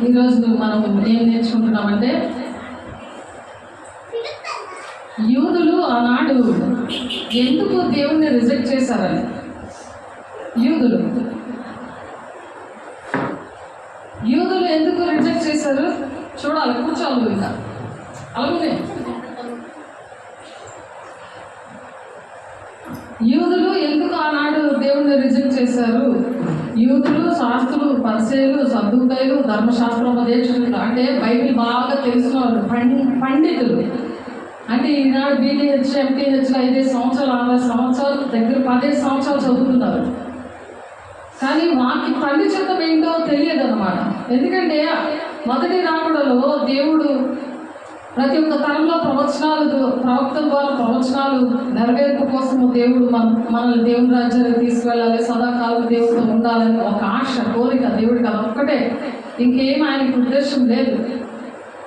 ఈరోజు మనం ఏం నేర్చుకుంటున్నామంటే, యూదులు ఆనాడు ఎందుకు దేవుణ్ణి రిజెక్ట్ చేశారని. యూదులు ఎందుకు రిజెక్ట్ చేశారు చూడాలి. కూర్చోవాలి ఇంకా అలాగే. యూదులు ఎందుకు ఆనాడు దేవుణ్ణి రిజెక్ట్ చేశారు? యూదులు, శాస్త్రులు, పరిసయ్యులు, సద్దూకయ్యులు, ధర్మశాస్త్రోపదేశకులు, అంటే బైబిల్ బాగా తెలిసిన వాళ్ళు, పండితులు. అంటే ఈనాడు బీటీహెచ్, ఎంటీహెచ్లో 5 సంవత్సరాలు, 6 సంవత్సరాలు, దగ్గర 15 సంవత్సరాలు చదువుతున్నారు. కానీ వాకి పండితత్వం ఏంటో తెలియదు అన్నమాట. ఎందుకంటే మొదటి రాకడలో దేవుడు ప్రతి ఒక్క తరంలో ప్రవక్తల ద్వారా ప్రవచనాలు నెరవేర్పు కోసము దేవుడు మనల్ని దేవుని రాజ్యానికి తీసుకువెళ్ళాలి, సదాకాలం దేవుడితో ఉండాలని ఒక ఆశ, కోరిక దేవుడికి అదొక్కటే, ఇంకేం ఆయనకు ఉద్దేశం లేదు.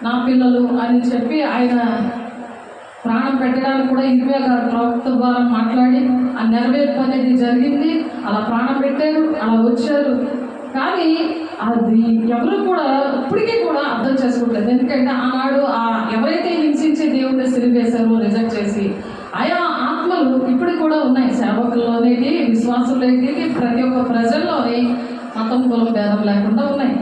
నా పిల్లలు అని చెప్పి ఆయన ప్రాణం పెట్టడానికి కూడా ఇర్మియా గారు ప్రవక్త ద్వారా మాట్లాడి ఆ నెరవేర్పు అనేది జరిగింది. అలా ప్రాణం పెట్టారు, అలా వచ్చారు. కానీ అది ఎవరు కూడా ఇప్పటికీ కూడా అర్థం చేసుకోవట్లేదు. ఎందుకంటే ఆనాడు ఎవరైతే హింసించి దేవుడిని సిరివేశారో రిజెక్ట్ చేసి ఆయా ఆత్మలు ఇప్పుడు కూడా ఉన్నాయి. సేవకుల్లోనేది, విశ్వాసులకి, ప్రతి ఒక్క ప్రజల్లోని మతం కులం భేదం లేకుండా ఉన్నాయి.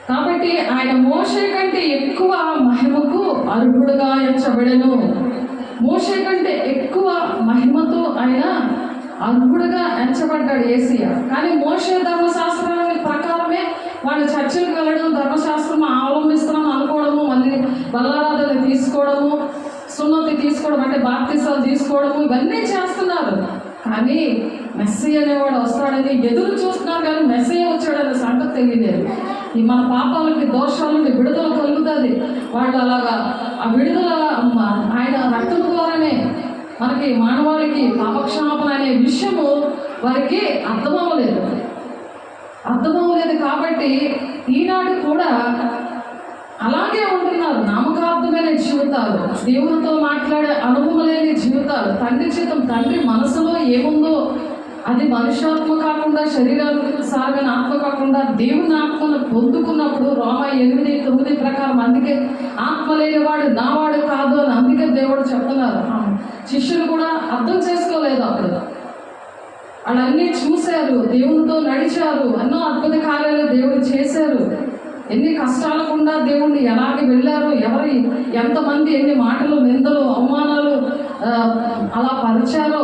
కాబట్టి ఆయన మోషే కంటే ఎక్కువ మహిమకు అర్హుడుగా ఎంచబడెను. మోషే కంటే ఎక్కువ మహిమతో ఆయన అర్హుడుగా ఎంచబడ్డాడు యేసయ్య. కానీ మోషే ధర్మశాస్త్రాల ప్రకారమే వాడు చర్చలకు వెళ్ళడం, ధర్మశాస్త్రం అవలంబిస్తున్నాం అనుకోవడము, మళ్ళీ బల్లారాధన తీసుకోవడము, సున్నతి తీసుకోవడం అంటే బాప్తిసాలు తీసుకోవడము, ఇవన్నీ చేస్తున్నారు. కానీ మెస్సయ్య అనేవాడు వస్తాడని ఎదురు చూస్తున్నారు. కానీ మెస్సయ్య వచ్చాడనే సంగతి తెలియలేదు. ఈ మన పాపాలకి, దోషాలకి విడుదల కలుగుతుంది. వాళ్ళు అలాగా ఆ విడుదల ఆయన రక్తం ద్వారానే మనకి మానవాళికి పాపక్షమాపణ అనే విషయము వారికి అర్థమవ్వలేదు. కాబట్టి ఈనాడు కూడా అలాగే ఉంటున్నారు. నామకార్థమైన జీవితాలు, దేవునితో మాట్లాడే అనుభవం లేని జీవితాలు, తండ్రి చిత్తం, తండ్రి మనసులో ఏముందో అది మనుష్యాత్మ కాకుండా, శరీరానికి సాగిన ఆత్మ కాకుండా దేవుని ఆత్మను పొందుకున్నప్పుడు రోమా 8:9 ప్రకారం అందుకే ఆత్మ లేనివాడు నావాడు కాదు అని అందుకే దేవుడు చెప్తున్నారు. శిష్యులు కూడా అర్థం చేసుకోలేదు. అప్పుడు వాళ్ళన్నీ చూశారు, దేవునితో నడిచారు, ఎన్నో అద్భుత కార్యాలు దేవుడు చేశారు. ఎన్ని కష్టాలకుండా దేవుణ్ణి ఎలాగే వెళ్ళారు, ఎంతమంది ఎన్ని మాటలు, నిందలు, అవమానాలు అలా పరిచారో,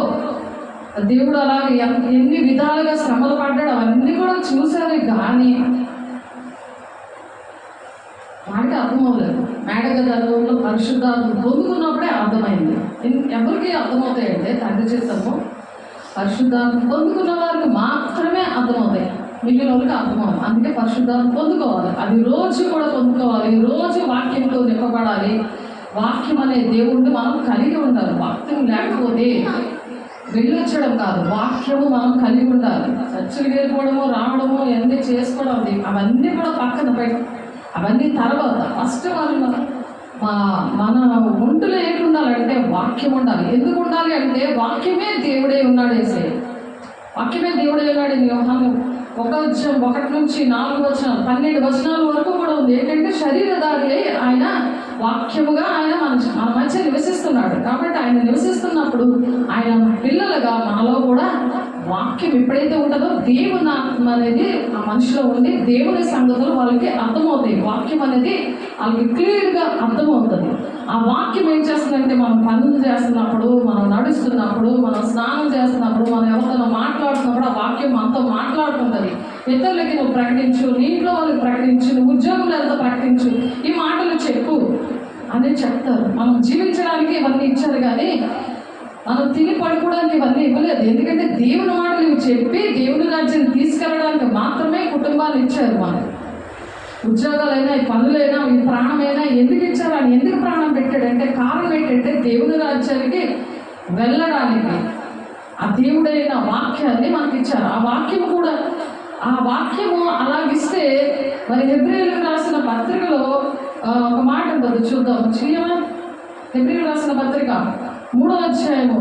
దేవుడు అలాగే ఎన్ని విధాలుగా శ్రమలు పడ్డాడు, అవన్నీ కూడా చూశారు. కానీ వాడికి అర్థమవులేదు. మేడగదంలో పరిశుద్ధాత్మ పొందుకున్నప్పుడే అర్థమైంది. ఎవరికి అర్థమవుతాయంటే తండ్రి చిత్తము, పరిశుద్ధాత్మ పొందుకున్న వారికి మాత్రమే అర్థమవుతాయి, మిగిలిన వాళ్ళకి అర్థమవుతుంది. అందుకే పరిశుద్ధాత్మ పొందుకోవాలి. అది రోజు కూడా పొందుకోవాలి. రోజు వాక్యంతో నింపబడాలి. వాక్యం అనే దేవుడిని మనం కలిగి ఉండాలి. వాక్యం లేకపోతే వెళ్ళొచ్చడం కాదు, వాక్యము మనం కలిగి ఉండాలి. చర్చలు వెళ్ళిపోవడము, రావడము, అన్నీ చేసుకోవడం, అవన్నీ కూడా పక్కన పెట్టి, అవన్నీ తర్వాత ఫస్ట్ మన ఒంటులో ఏంటి ఉండాలంటే వాక్యం ఉండాలి. ఎందుకు ఉండాలి అంటే వాక్యమే దేవుడే ఉన్నాడు. వాక్యమే దేవుడే ఉన్నాడు. యోహాను 1 నుంచి 4 వచనాలు 12 వచనాల వరకు కూడా ఉంది. ఏంటంటే శరీరధారి ఆయన వాక్యముగా ఆయన మన మధ్య నివసిస్తున్నాడు. కాబట్టి ఆయన నివసిస్తున్నప్పుడు ఆయన పిల్లలుగా మనలో కూడా వాక్యం ఎప్పుడైతే ఉంటుందో దేవుని ఆత్మ అనేది ఆ మనిషిలో ఉండి దేవుని సంగతులు వాళ్ళకి అర్థమవుతాయి. వాక్యం అనేది వాళ్ళకి క్లియర్గా అర్థమవుతుంది. ఆ వాక్యం ఏం చేస్తుందంటే మనం పనులు చేస్తున్నప్పుడు, మనం నడుస్తున్నప్పుడు, మనం స్నానం చేస్తున్నప్పుడు, మనం ఎవరితో మాట్లాడుతున్నప్పుడు ఆ వాక్యం మనతో మాట్లాడుతుంటుంది. ఇతరులకి నువ్వు ప్రకటించు, నీ ఇంట్లో వాళ్ళకి ప్రకటించు, నువ్వు ఉద్యోగంలో ఎంత ప్రకటించు, ఈ మాటలు చెప్పు అని చెప్తారు. మనం జీవించడానికి ఇవన్నీ ఇచ్చారు, కానీ మనం తిని పడుకోవడానికి ఇవన్నీ ఇవ్వలేదు. ఎందుకంటే దేవుని మాటలు ఇవి చెప్పి దేవుని రాజ్యాన్ని తీసుకెళ్ళడానికి మాత్రమే కుటుంబాలు ఇచ్చారు. మనం ఉద్యోగాలైనా, ఈ పనులైనా, ఈ ప్రాణమైనా ఎందుకు ఇచ్చారు? అని ఎందుకు ప్రాణం పెట్టాడంటే కారణం ఏంటంటే దేవుని రాజ్యానికి వెళ్ళడానికి ఆ దేవుడైన వాక్యాన్ని మనకి ఇచ్చారు. ఆ వాక్యము కూడా, ఆ వాక్యము అలాగిస్తే మరి హెబ్రీయులకు రాసిన పత్రికలో ఒక మాట ఉంటుంది, చూద్దాం. చేయమా? హెబ్రీయులకు రాసిన పత్రిక 3వ అధ్యాయము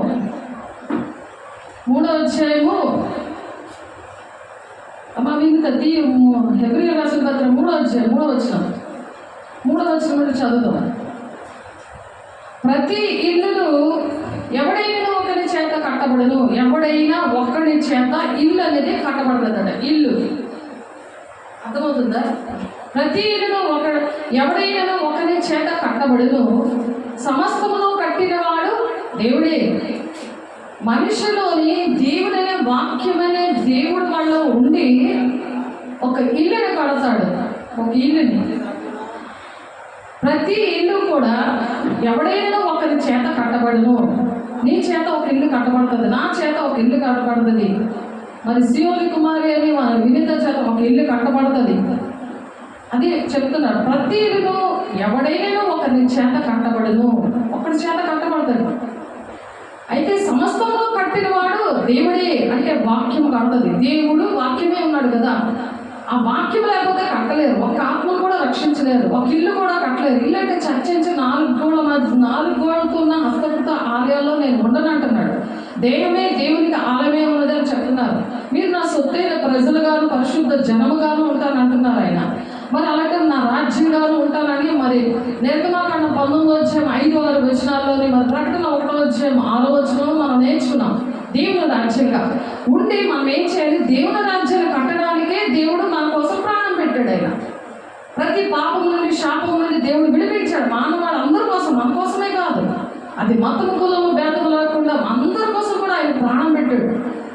అమ్మ మీకు హెబ్రీయులకు రాసిన పత్రిక 3వ అధ్యాయం 3వ వచనం నుండి చదువుతాం. ప్రతి ఇల్లును ఎవడైనా ఒకరి చేత కట్టబడను, ఎవడైనా ఒకరి చేత ఇల్లు అనేది కట్టబడదట. ఇల్లు అర్థమవుతుందా? ప్రతి ఇల్లును ఎవడైనా ఒకరి చేత కట్టబడును, సమస్తమును కట్టినవాడు దేవుడే. మనిషిలోని దేవుడనే వాక్యమనే దేవుడు వాళ్ళ ఉండి ఒక ఇల్లుని కడతాడు. ఒక ఇల్లుని, ప్రతి ఇల్లు కూడా ఎవడైనా ఒకరి చేత కట్టబడును. నీ చేత ఒక ఇల్లు కట్టబడుతుంది, నా చేత ఒక ఇల్లు కట్టబడుతుంది. మరి సియోని కుమారి అని మన వినిత చేత ఒక ఇల్లు కట్టబడుతుంది. అది చెప్తున్నాడు. ప్రతి ఇల్లును ఎవడైనా ఒకరి చేత కట్టబడును, ఒకటి చేత కట్టబడతాడు. అయితే సమస్తము కట్టినవాడు దేవుడే, అంటే వాక్యం కడుతుంది. దేవుడు వాక్యమే ఉన్నాడు కదా, ఆ వాక్యం లేకపోతే కట్టలేరు. ఒక ఆత్మను కూడా రక్షించలేరు, ఒక ఇల్లు కూడా కట్టలేరు. ఇల్లు అంటే చర్చించి 4 గోడల మధ్య 4 గోడలతో ఉన్న హస్తకృత ఆలయాల్లో నేను ఉండనంటున్నాడు. దేహమే దేవునికి ఆలయమే ఉన్నది అని చెప్తున్నారు. మీరు నా సొత్తైన ప్రజలుగాను పరిశుద్ధ జనముగాను ఉంటానంటున్నారు ఆయన. మరి అలాగే నా రాజ్యంగాను ఉంటానని మరి నిర్గమాకాండం 19:5-6 వచనాల్లోని, మరి ప్రకటన 1:6 మనం నేర్చుకున్నాం. దేవుని రాజ్యంగా ఉండి మనం ఏం చేయాలి? దేవుని రాజ్యాన్ని కట్టడానికే దేవుడు మన కోసం ప్రాణం పెట్టాడు. ఆయన ప్రతి పాపం నుండి శాపం నుండి దేవుడు విడిపించాడు. మానవాడు అందరి కోసం, మన కోసమే కాదు. అది మతం కులము భేదము లేకుండా అందరి కోసం కూడా ఆయన ప్రాణం పెట్టాడు.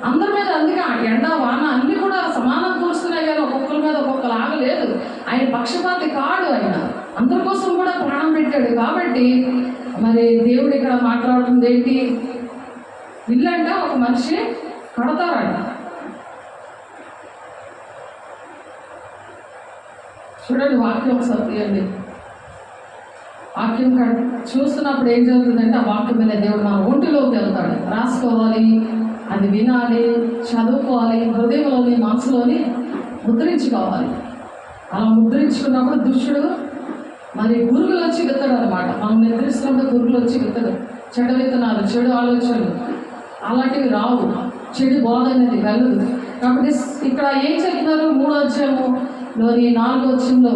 అందరి మీద, అందుకే ఎండ వాన అన్నీ కూడా సమానం కూరుస్తున్నాయి, కానీ ఒక్కొక్కరి మీద ఒక్కొక్కరు ఆగలేదు. ఆయన పక్షపాతి కాడు, ఆయన అందరి కోసం కూడా ప్రాణం పెట్టాడు. కాబట్టి మరి దేవుడు ఇక్కడ మాట్లాడుతుంది ఏంటి? ఇల్లంట ఒక మనిషి కడతారంట. చూడండి వాక్యం ఒకసారి తీయండి. వాక్యం చూస్తున్నప్పుడు ఏం జరుగుతుందంటే, ఆ వాక్యం మీద దేవుడు మన ఒంటిలోకి వెళ్తాడు. రాసుకోవాలి, అది వినాలి, చదువుకోవాలి, హృదయంలోని మనసులోని ముద్రించుకోవాలి. అలా ముద్రించుకున్నప్పుడు దుష్టుడు మరి గురుగులు వచ్చి విత్తడు అనమాట. మనం నిద్రిస్తున్నప్పుడు గురుగులు వచ్చి విత్తడు. చెడు విత్తనాలు, చెడు ఆలోచనలు అలాంటివి రావు, చెడు బోధ అనేది వెళ్ళదు. కాబట్టి ఇక్కడ ఏం చెప్తున్నారు? 3వ అధ్యాయంలోని 4వ వచనంలో,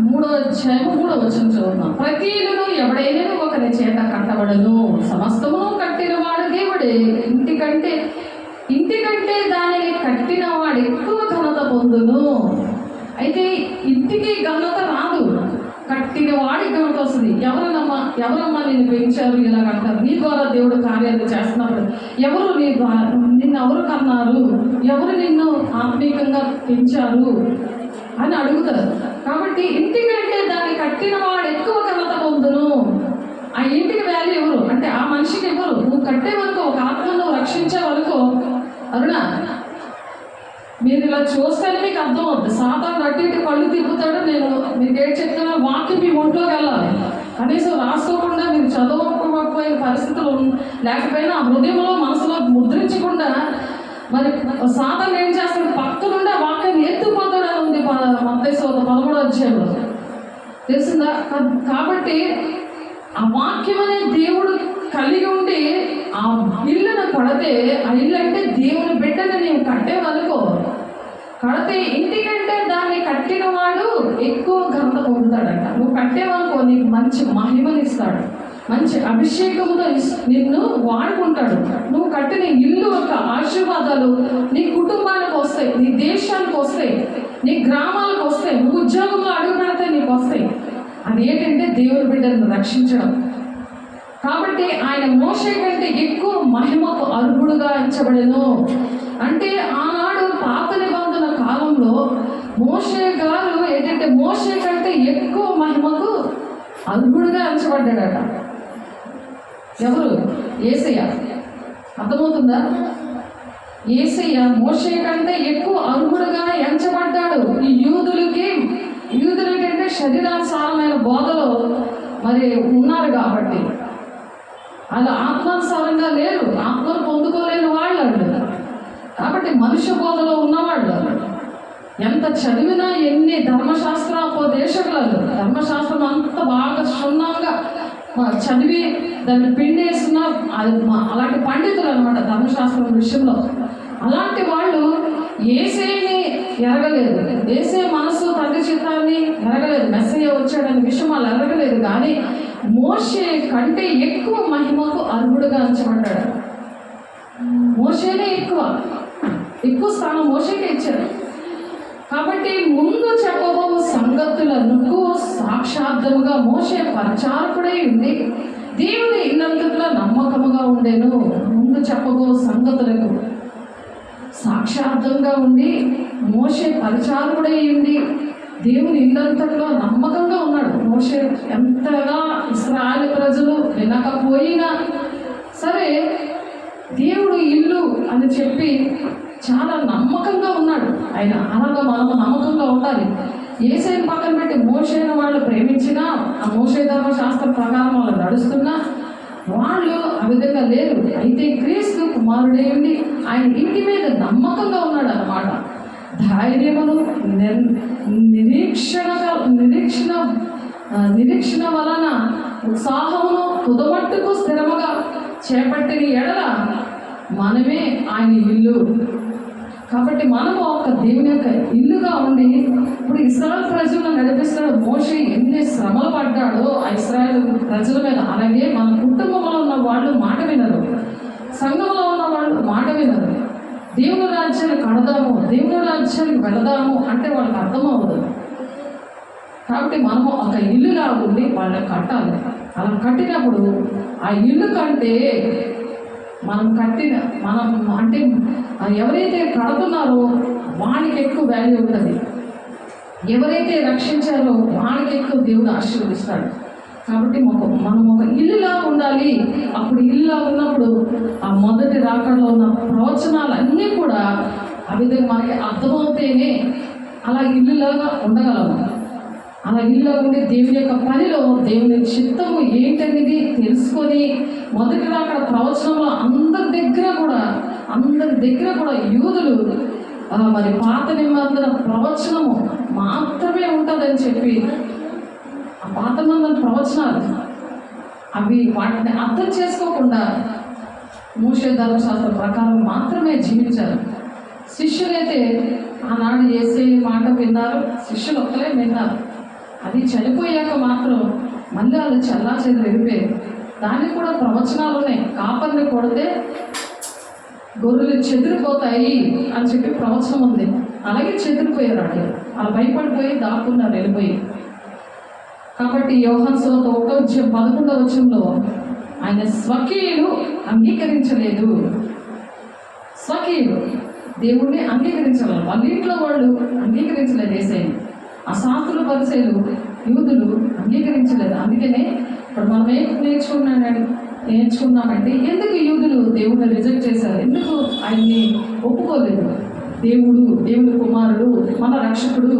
3వ అధ్యాయం 3వ వచనం చదువుతున్నాం. ప్రతి ఇల్లును ఎవడైనా ఒకరి చేత కట్టబడను, సమస్తము కట్టినవాడు దేవుడే. ఇంటికంటే దానిని కట్టిన వాడు ఎక్కువ ఘనత పొందును. అయితే ఇంటికి ఘనత రాదు, కట్టిన వాడికి ఘనత వస్తుంది. ఎవరమ్మా నిన్ను పెంచారు ఇలా అంటారు. నీ ద్వారా దేవుడు కార్యాలు చేస్తున్నప్పుడు నిన్ను ఎవరు కన్నారు, ఎవరు నిన్ను ఆత్మీకంగా పెంచారు అని అడుగుతారు. కాబట్టి ఇంటికంటే దాన్ని కట్టిన వాడు ఎక్కువ ఘనత పొందును. ఆ ఇంటికి వాల్యూ ఎవరు అంటే ఆ మనిషికి ఎవరు? నువ్వు కట్టే వరకు, ఒక ఆత్మను రక్షించే వరకు. అరుణ, మీరు ఇలా చూస్తేనే మీకు అర్థం అవుతుంది. సాతాను అటు ఇటు కళ్ళు తిప్పుతాడు. నేను మీకు ఏం చెప్తున్నా, వాక్యం మీ ఒంట్లోకి వెళ్ళాలి. కనీసం రాసుకోకుండా, మీరు చదవకపోయే పరిస్థితులు లేకపోయినా ఆ హృదయంలో మనసులో ముద్రించకుండా మరి సాతాను ఏం చేస్తాడు? పక్క నుండి ఆ వాక్యాన్ని ఎత్తుపోతాడు అని ఉంది మత్తయి 13వ అధ్యాయంలో, తెలిసిందా? కాబట్టి ఆ వాక్యం అనే దేవుడు కలిగి ఉండి ఆ ఇల్లును కడితే, ఆ ఇల్లు అంటే దేవుని బిడ్డను నేను కట్టేవనుకో, కడితే ఇంటికంటే దాన్ని కట్టిన వాడు ఎక్కువ ఘనత పొందుతాడంట. నువ్వు కట్టేవనుకో, నీకు మంచి మహిమనిస్తాడు, మంచి అభిషేకంతో నిన్ను వాడుకుంటాడు. నువ్వు కట్టిన ఇల్లు యొక్క ఆశీర్వాదాలు నీ కుటుంబానికి వస్తాయి, నీ దేశానికి వస్తాయి, నీ గ్రామాలకు వస్తాయి, నువ్వు ఉద్యోగంలో అడుగు పెడితే నీకు వస్తాయి. అది ఏంటంటే దేవుని బిడ్డలను రక్షించడం. కాబట్టి ఆయన మోషే కంటే ఎక్కువ మహిమకు అర్హుడుగా ఎంచబడెను. అంటే ఆనాడు పాత నిబంధన కాలంలో మోషే గారు ఏంటంటే మోషే కంటే ఎక్కువ మహిమకు అర్హుడుగా ఎంచబడ్డాడట. ఎవరు? యేసయ్య. అర్థమవుతుందా? యేసయ్య మోషే కంటే ఎక్కువ అర్హుడుగా ఎంచబడ్డాడు. ఈ యూదులకి అంటే శరీరానుసారమైన బోధలో మరి ఉన్నారు కాబట్టి, అలా ఆత్మానుసారంగా లేరు, ఆత్మను పొందుకోలేని వాళ్ళు. కాబట్టి మనుష్య బోధలో ఉన్నవాళ్ళు. ఎంత చదివినా, ఎన్ని ధర్మశాస్త్రోపదేశకులు, ధర్మశాస్త్రం అంత బాగా క్షుణ్ణంగా చదివి దాన్ని పిండేసిన అలాంటి పండితులు అనమాట ధర్మశాస్త్రం విషయంలో. అలాంటి వాళ్ళు యేసేని ఎరగలేదు, యేసే మనసు తండ్రి చిత్తాన్ని ఎరగలేదు, మెస్సయ్య వచ్చాడనే విషయం వాళ్ళు ఎరగలేదు. కానీ మోషే కంటే ఎక్కువ మహిమకు అర్హుడుగా ఎంచబడ్డాడు. మోషేనే ఎక్కువ స్థానం మోషేకే ఇచ్చారు. కాబట్టి ముందు చెప్పబో సంగతులకు సాక్షార్థముగా మోషే పరిచారకుడై ఉండి దేవుని ఇల్లంతట్లో నమ్మకముగా ఉండేను. ముందు చెప్పబో సంగతులకు సాక్షార్థంగా ఉండి మోషే పరిచారకుడై ఉండి దేవుని ఇల్లంతట్లో నమ్మకంగా ఉన్నాడు. మోషే ఎంతగా ఇశ్రాయేలు ప్రజలు వినకపోయినా సరే దేవుడు ఇల్లు అని చెప్పి చాలా నమ్మకంగా ఉన్నాడు ఆయన. అలాగా మనము నమ్మకంగా ఉండాలి. యేసయ్యను పక్కన పెట్టి మోషేను వాళ్ళు ప్రేమించినా, ఆ మోషే ధర్మశాస్త్రం ప్రకారం వాళ్ళు నడుస్తున్నా వాళ్ళు ఆ విధంగా లేరు. అయితే క్రీస్తు కుమారుడే ఉండి ఆయన ఇంటి మీద నమ్మకంగా ఉన్నాడు అన్నమాట. ధైర్యమును నిరీక్షణ వలన ఉత్సాహమును తుదమట్టుకు స్థిరముగా చేపట్టిన ఎడల మనమే ఆయన ఇల్లు. కాబట్టి మనము ఒక దేవుని యొక్క ఇల్లుగా ఉండి, ఇప్పుడు ఇశ్రాయేలు ప్రజలను నడిపిస్తున్నాడు మోషే. ఎన్ని శ్రమలు పడ్డాడో ఆ ఇశ్రాయేలు ప్రజల మీద. అలాగే మన కుటుంబంలో ఉన్న వాళ్ళు మాట వినరు, సంఘంలో ఉన్న వాళ్ళు మాట వినరు. దేవుని రాజ్యానికి కడదాము, దేవుని రాజ్యానికి వెళదాము అంటే వాళ్ళకి అర్థమవుతుంది. కాబట్టి మనము ఒక ఇల్లుగా ఉండి వాళ్ళని కట్టాలి. అలా కట్టినప్పుడు ఆ ఇల్లు కంటే మనం అంటే ఎవరైతే కడుతున్నారో వానికి ఎక్కువ వాల్యూ ఉంటుంది. ఎవరైతే రక్షించారో వానికి ఎక్కువ దేవుడు ఆశీర్వదిస్తాడు. కాబట్టి మనం ఒక ఇల్లులా ఉండాలి. అప్పుడు ఇల్లులా ఉన్నప్పుడు ఆ మొదటి రాకడలో ఉన్న ప్రవచనాలు అన్నీ కూడా ఆ విధంగా మనకి అర్థమవుతేనే అలా ఇల్లులాగా ఉండగలము. అలా ఇల్లు ఉండి దేవుని యొక్క పనిలో దేవుని చిత్తము ఏంటనేది తెలుసుకొని మొదటి రాకడ ప్రవచనంలో అందరి దగ్గర కూడా యూదులు మరి పాత నిబంధన ప్రవచనము మాత్రమే ఉంటుందని చెప్పి, ఆ పాత నిబంధన ప్రవచనాలు అవి వాటిని అర్థం చేసుకోకుండా మోషే ధర్మశాస్త్రం ప్రకారం మాత్రమే జీవించారు. శిష్యులైతే ఆనాడు యేసే మాట విన్నారు, శిష్యులు ఒక్కలే విన్నారు. అది చనిపోయాక మాత్రం మళ్ళీ అది చల్లా చెదిరి వెళ్ళిపోయారు. దానికి కూడా ప్రవచనాలు ఉన్నాయి. కాపర్ని కొడితే గొర్రెలు చెదిరిపోతాయి అని చెప్పి ప్రవచనం ఉంది. అలాగే చెదిరిపోయారు. అలా భయపడిపోయి దాక్కున్నారు, వెళ్ళిపోయి. కాబట్టి యోహాను సువార్త 1:11 వచనంలో ఆయన స్వకీయులు అంగీకరించలేదు. స్వకీయులు దేవుణ్ణి అంగీకరించలేదు. వాళ్ళ ఇంట్లో వాళ్ళు అంగీకరించలేదు యేసయ్యని. ఆ శాస్త్రులు పరిసయ్యులు యూదులు అంగీకరించలేదు. అందుకనే ఇప్పుడు మనం ఏం నేర్చుకున్నామంటే ఎందుకు యూదులు దేవుడిని రిజెక్ట్ చేశారు, ఎందుకు ఆయన్ని ఒప్పుకోలేదు? దేవుడి కుమారుడు, మన రక్షకుడు,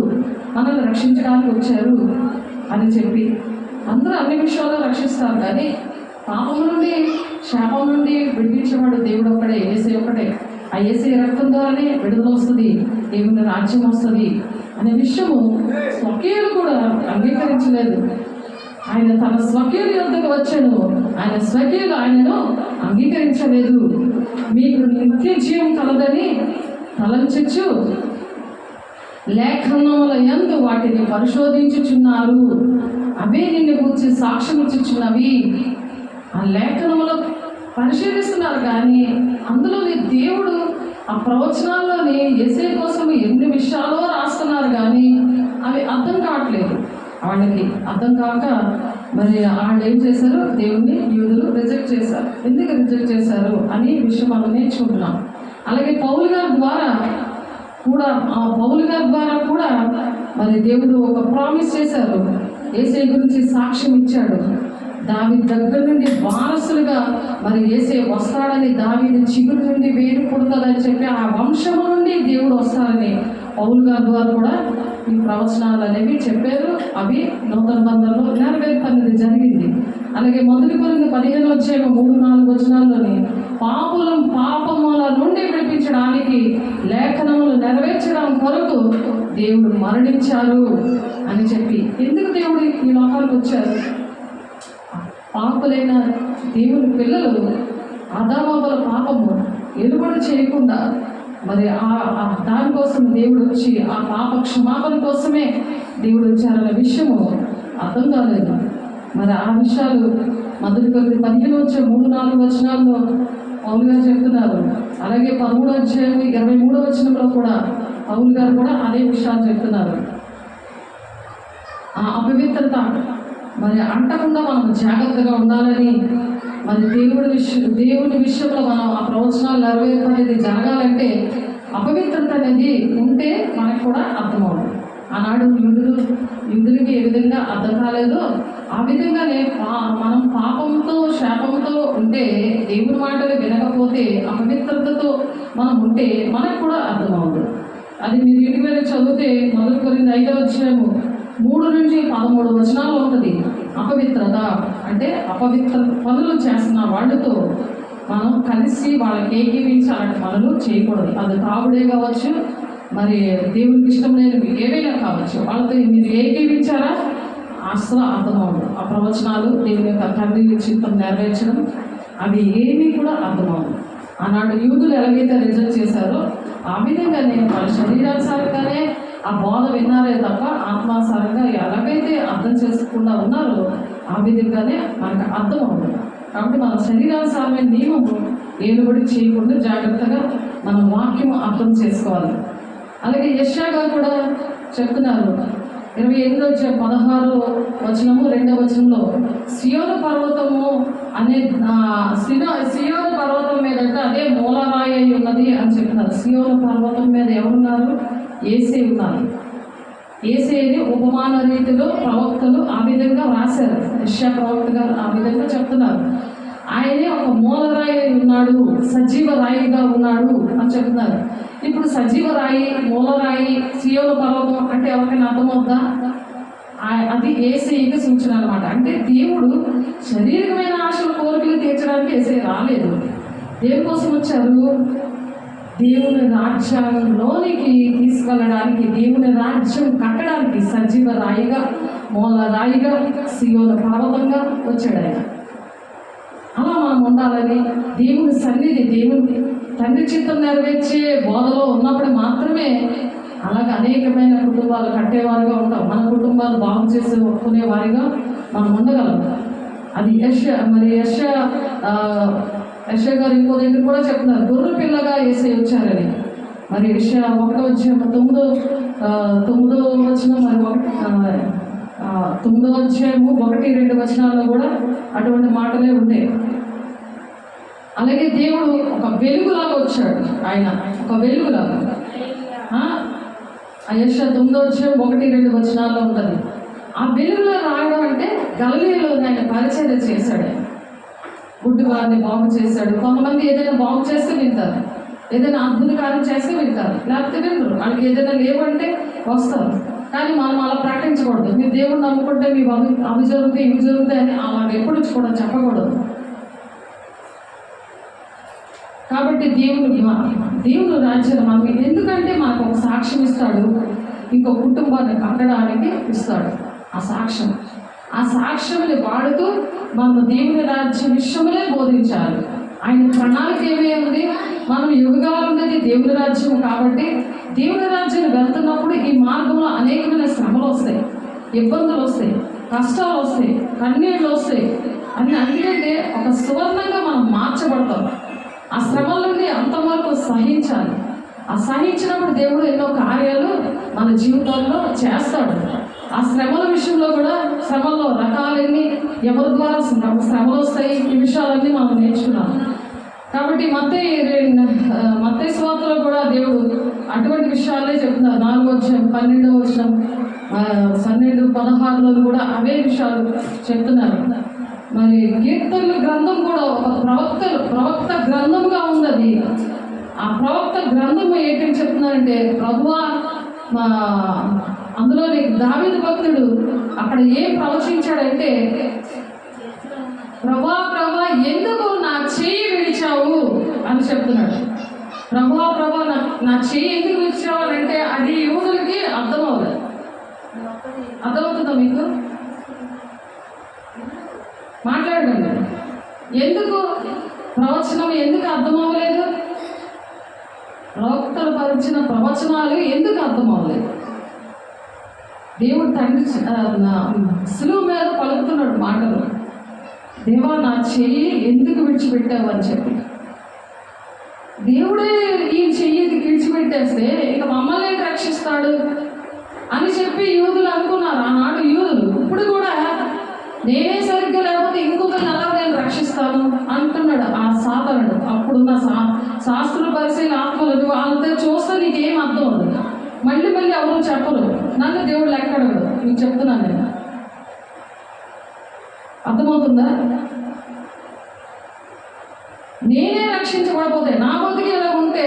మనల్ని రక్షించడానికి వచ్చారు అని చెప్పి అందరూ అన్ని విషయాల్లో రక్షిస్తారు. కానీ పాపం నుండి శాపం నుండి విడిపించేవాడు దేవుడు ఒక్కడే, యేసయ్య ఒక్కడే. ఆ యేసయ్య రక్తం ద్వారానే విడుదల వస్తుంది, దేవుని రాజ్యం వస్తుంది అనే విషయము స్వకీయులు కూడా అంగీకరించలేదు. ఆయన తన స్వకీయుల యొద్దకు వచ్చాను, ఆయన స్వకీయులు ఆయనను అంగీకరించలేదు. మీకు నిత్య జీవం కలదని తలంచచ్చు లేఖనముల యందు వాటిని పరిశోధించుచున్నారు, అవే నిన్ను గురించి సాక్ష్యం ఇచ్చుచున్నవి. ఆ లేఖనములు పరిశీలిస్తున్నారు కానీ అందులోని దేవుడు ఆ ప్రవచనాల్లోని యేసయ్య కోసం ఎన్ని విషయాలు రాస్తున్నారు కానీ అవి అర్థం కావట్లేదు. వాళ్ళకి అర్థం కాక మరి వాళ్ళు ఏం చేశారు, దేవుణ్ణి యూదులు రిజెక్ట్ చేశారు. ఎందుకు రిజెక్ట్ చేశారు అని విషయం మనం నేర్చుకుంటున్నాం. అలాగే పౌలు గారి ద్వారా కూడా మరి దేవుడు ఒక ప్రామిస్ చేశారు, యేసయ్య గురించి సాక్ష్యం ఇచ్చాడు. దావీదు దగ్గర నుండి వారసులుగా మరి యేసయ్య వస్తాడని, దావీదు చిగురు నుండి వేరు పుడుతుందని చెప్పి ఆ వంశము నుండి దేవుడు వస్తారని పౌలు గారి ద్వారా కూడా ఈ ప్రవచనాలు అనేవి చెప్పారు. అవి నూతన బంధంలో నెరవేర్పు అనేది జరిగింది. అలాగే మొదటి కొరింథీ 15:3-4 వచనాల్లోని పాపముల నుండి విడిపించడానికి లేఖనములు నెరవేర్చడం కొరకు దేవుడు మరణించారు అని చెప్పి, ఎందుకు దేవుడు ఈ లోకాలకు వచ్చారు? పాపులైన దేవుని పిల్లలు ఆదామవ్వల పాపము ఎలుబడి చేయకుండా మరి దానికోసం దేవుడు వచ్చి ఆ పాప క్షమాపణ కోసమే దేవుడు వచ్చారన్న విషయము అర్థం కాలేదు. మరి ఆ విషయాలు మొదటి కొరింథీ 15:3-4 వచనాల్లో పౌలు గారు చెప్తున్నారు. అలాగే 13:23 వచనంలో కూడా పౌలు గారు కూడా అదే విషయాలు చెప్తున్నారు. ఆ అపవిత్రత మరి అంటకుండా మనం జాగ్రత్తగా ఉండాలని, మరి దేవుని విషయంలో మనం ఆ ప్రవచనాలు నెరవేర్పు అనేది జరగాలంటే అపవిత్రత అనేది ఉంటే మనకు కూడా అర్థమవుతుంది. ఆనాడు యూదులకి ఏ విధంగా అర్థం కాలేదో ఆ విధంగానే మనం పాపంతో శాపంతో ఉంటే, దేవుని మాటలు వినకపోతే, అపవిత్రతతో మనం ఉంటే మనకు కూడా అర్థమవుతుంది. అది మీరు ఇంటి మీద చదివితే 1 కొరింథీ 5వ అధ్యాయము 3-13 ఉంటుంది. అపవిత్రత అంటే అపవిత్ర పనులు చేస్తున్న వాళ్ళతో మనం కలిసి వాళ్ళకి ఏకీవించి అలాంటి పనులు చేయకూడదు. అది తాగుడే కావచ్చు, మరి దేవునికి ఇష్టం లేనివి ఏవైనా కావచ్చు. వాళ్ళతో మీరు ఏకీవించారా అసలు అర్థమవుతుంది. ఆ ప్రవచనాలు దేవుని యొక్క తండ్రి చిత్తం నెరవేర్చడం అవి ఏమీ కూడా అర్థమవుతుంది. ఆనాడు యూదులు ఎలాగైతే రిజెక్ట్ చేశారో ఆ విధంగానే వాళ్ళ శరీరానుసారంగానే ఆ బోధ విన్నారే తప్ప ఆత్మానుసారంగా ఎలాగైతే అర్థం చేసుకుండా ఉన్నారో ఆ విధంగానే మనకు అర్థమవుతుంది. కాబట్టి మన శరీరానుసారమైన నియమము ఏలుబడి చేయకుండా జాగ్రత్తగా మన వాక్యం అర్థం చేసుకోవాలి. అలాగే యెషయా గారు కూడా చెప్తున్నారు 28:16 వచనము 2వ వచనంలో సియోను పర్వతము అనే సియోను పర్వతం మీదట అదే మూలరాయి అయి ఉన్నది అని చెప్తున్నారు. సియోను పర్వతం మీద ఎవరున్నారు? యేసే ఉన్నారు. యేసేని ఉపమాన రీతిలో ప్రవక్తలు ఆ విధంగా రాశారు. యెషయా ప్రవక్త గారు ఆ విధంగా చెప్తున్నారు. ఆయనే ఒక మూలరాయి అయి ఉన్నాడు, సజీవ రాయిగా ఉన్నాడు అని చెప్తున్నారు. ఇప్పుడు సజీవ రాయి, మూలరాయి, సియోను పర్వతం అంటే ఎవరికైనా అర్థమవుద్దా? అది యేసయ్యకి సూచన అనమాట. అంటే దేవుడు శారీరకమైన ఆశలు కోరికలు తీర్చడానికి యేసయ్య రాలేదు. దేనికోసం వచ్చారు? దేవుని రాజ్యంలోనికి తీసుకెళ్ళడానికి, దేవుని రాజ్యం కట్టడానికి సజీవ రాయిగా, మూల రాయిగా, సియోను పర్వతంగా వచ్చాడు ఆయన. అలా మనం ఉండాలని దేవుని సన్నిధి, దేవుని తండ్రి చిత్తం నెరవేర్చే బోధలో ఉన్నప్పుడు మాత్రమే అలాగే అనేకమైన కుటుంబాలు కట్టేవారుగా ఉంటాం. మన కుటుంబాలు బాగు చేసుకునే వారిగా మనం ఉండగలం. అది యెషయా గారు ఇంకో దగ్గర కూడా చెప్తున్నారు, గొర్రె పిల్లగా యేసయ్య వచ్చారని. మరి యెషయా 1వ అధ్యాయం 9వ వచనం, మరి 9వ అధ్యాయము 1-2 వచనాల్లో కూడా అటువంటి మాటలే ఉంటాయి. అలాగే దేవుడు ఒక వెలుగులాగా వచ్చాడు. ఆయన ఒక వెలుగులాగా యెషయా 9వ అధ్యాయం 1-2 వచనాల్లో ఉంటుంది. ఆ వెలుగులో రావడం అంటే గలిలయలో ఆయన పరిచర్య చేశాడు. గుడ్డి వారిని బాగు చేశాడు. కొంతమంది ఏదైనా బాగు చేస్తే వింటారు, ఏదైనా అద్భుత కార్యం చేస్తే వింటారు, లేకపోతే వినరు. వాళ్ళకి ఏదైనా లేవంటే వస్తారు. కానీ మనం అలా ప్రకటించకూడదు. మీరు దేవుడిని నమ్ముకుంటే మీ అవి జరుగుతాయి, ఇవి జరుగుతాయి అని అలా ఎప్పుడు కూడా చెప్పకూడదు. కాబట్టి దేవుడు రాజ్యాన్ని మనం ఎందుకంటే మనకు ఒక సాక్ష్యం ఇస్తాడు, ఇంకో కుటుంబాన్ని కట్టడానికి ఇస్తాడు. ఆ సాక్ష్యంని వాడుతూ మనం దేవుని రాజ్య విషయములే బోధించాలి. ఆయన ప్రణాళిక ఏమేమి? మనం యుగాలు ఉన్నది దేవుని రాజ్యం. కాబట్టి దేవుని రాజ్యాన్ని వెళ్తున్నప్పుడు ఈ మార్గంలో అనేకమైన శ్రమలు వస్తాయి, ఇబ్బందులు వస్తాయి, కష్టాలు వస్తాయి, కన్నీళ్ళు వస్తాయి. అందుకంటే ఒక సువర్ణంగా మనం మార్చబడతాం. ఆ శ్రమల నుండి అంతవరకు సహించాలి. ఆ సహించినప్పుడు దేవుడు ఎన్నో కార్యాలు మన జీవితంలో చేస్తాడు. ఆ శ్రమల విషయంలో కూడా శ్రమల్లో రకాలన్నీ, ఎవరి ద్వారా శ్రమలు వస్తాయి, ఈ విషయాలన్నీ మనం నేర్చుకున్నాం. కాబట్టి మత్తయి సువార్తలో కూడా దేవుడు అటువంటి విషయాలే చెప్తున్నారు. 4వ అధ్యాయం 12వ వచనం 12-16లో కూడా అవే విషయాలు చెప్తున్నారు. మరి కీర్తనల గ్రంథం కూడా ఒక ప్రవక్త గ్రంథంగా ఉన్నది. ఆ ప్రవక్త గ్రంథము ఏంటని చెప్తున్నారంటే, ప్రభువా అందులో దావీదు భక్తుడు అక్కడ ఏం ప్రవచించాడంటే, ప్రభా ఎందుకు నా చెయ్యి విడిచావు అని చెప్తున్నాడు. ప్రభా నా చెయ్యి ఎందుకు విడిచావు అంటే అది యూదులకి అర్థమవుతుందా మీకు? మాట్లాడండి. ఎందుకు ప్రవచనం ఎందుకు అర్థమవ్వలేదు? ప్రవక్తలు పరిచిన ప్రవచనాలు ఎందుకు అర్థమవ్వలేదు? దేవుడు తండ్రి సులువు మీద పలుకుతున్నాడు మాటలు. దేవా నా చెయ్యి ఎందుకు విడిచిపెట్టావు అని చెప్పి. దేవుడే ఈ చెయ్యి విడిచిపెట్టేస్తే ఇక మమ్మల్ని రక్షిస్తాడు అని చెప్పి యూదులు అనుకున్నారు. ఆనాడు యూదులు. ఇప్పుడు కూడా నేనే సరిగ్గా లేకపోతే ఇంకొకరిని ఎలా నేను రక్షిస్తాను అంటున్నాడు ఆ సాధనుడు. అప్పుడున్న శాస్త్రుల పరిశీలన ఆత్మలు వాళ్ళతో చూస్తే నీకేం అర్థం అవుతుంది. మళ్ళీ ఎవరు చెప్పరు. నన్ను దేవుడు లెక్క అడగడు. మీకు చెప్తున్నాను నేను. అర్థమవుతుందా? నేనే రక్షించబడపోతే నా బతుకు ఎలా ఉంటే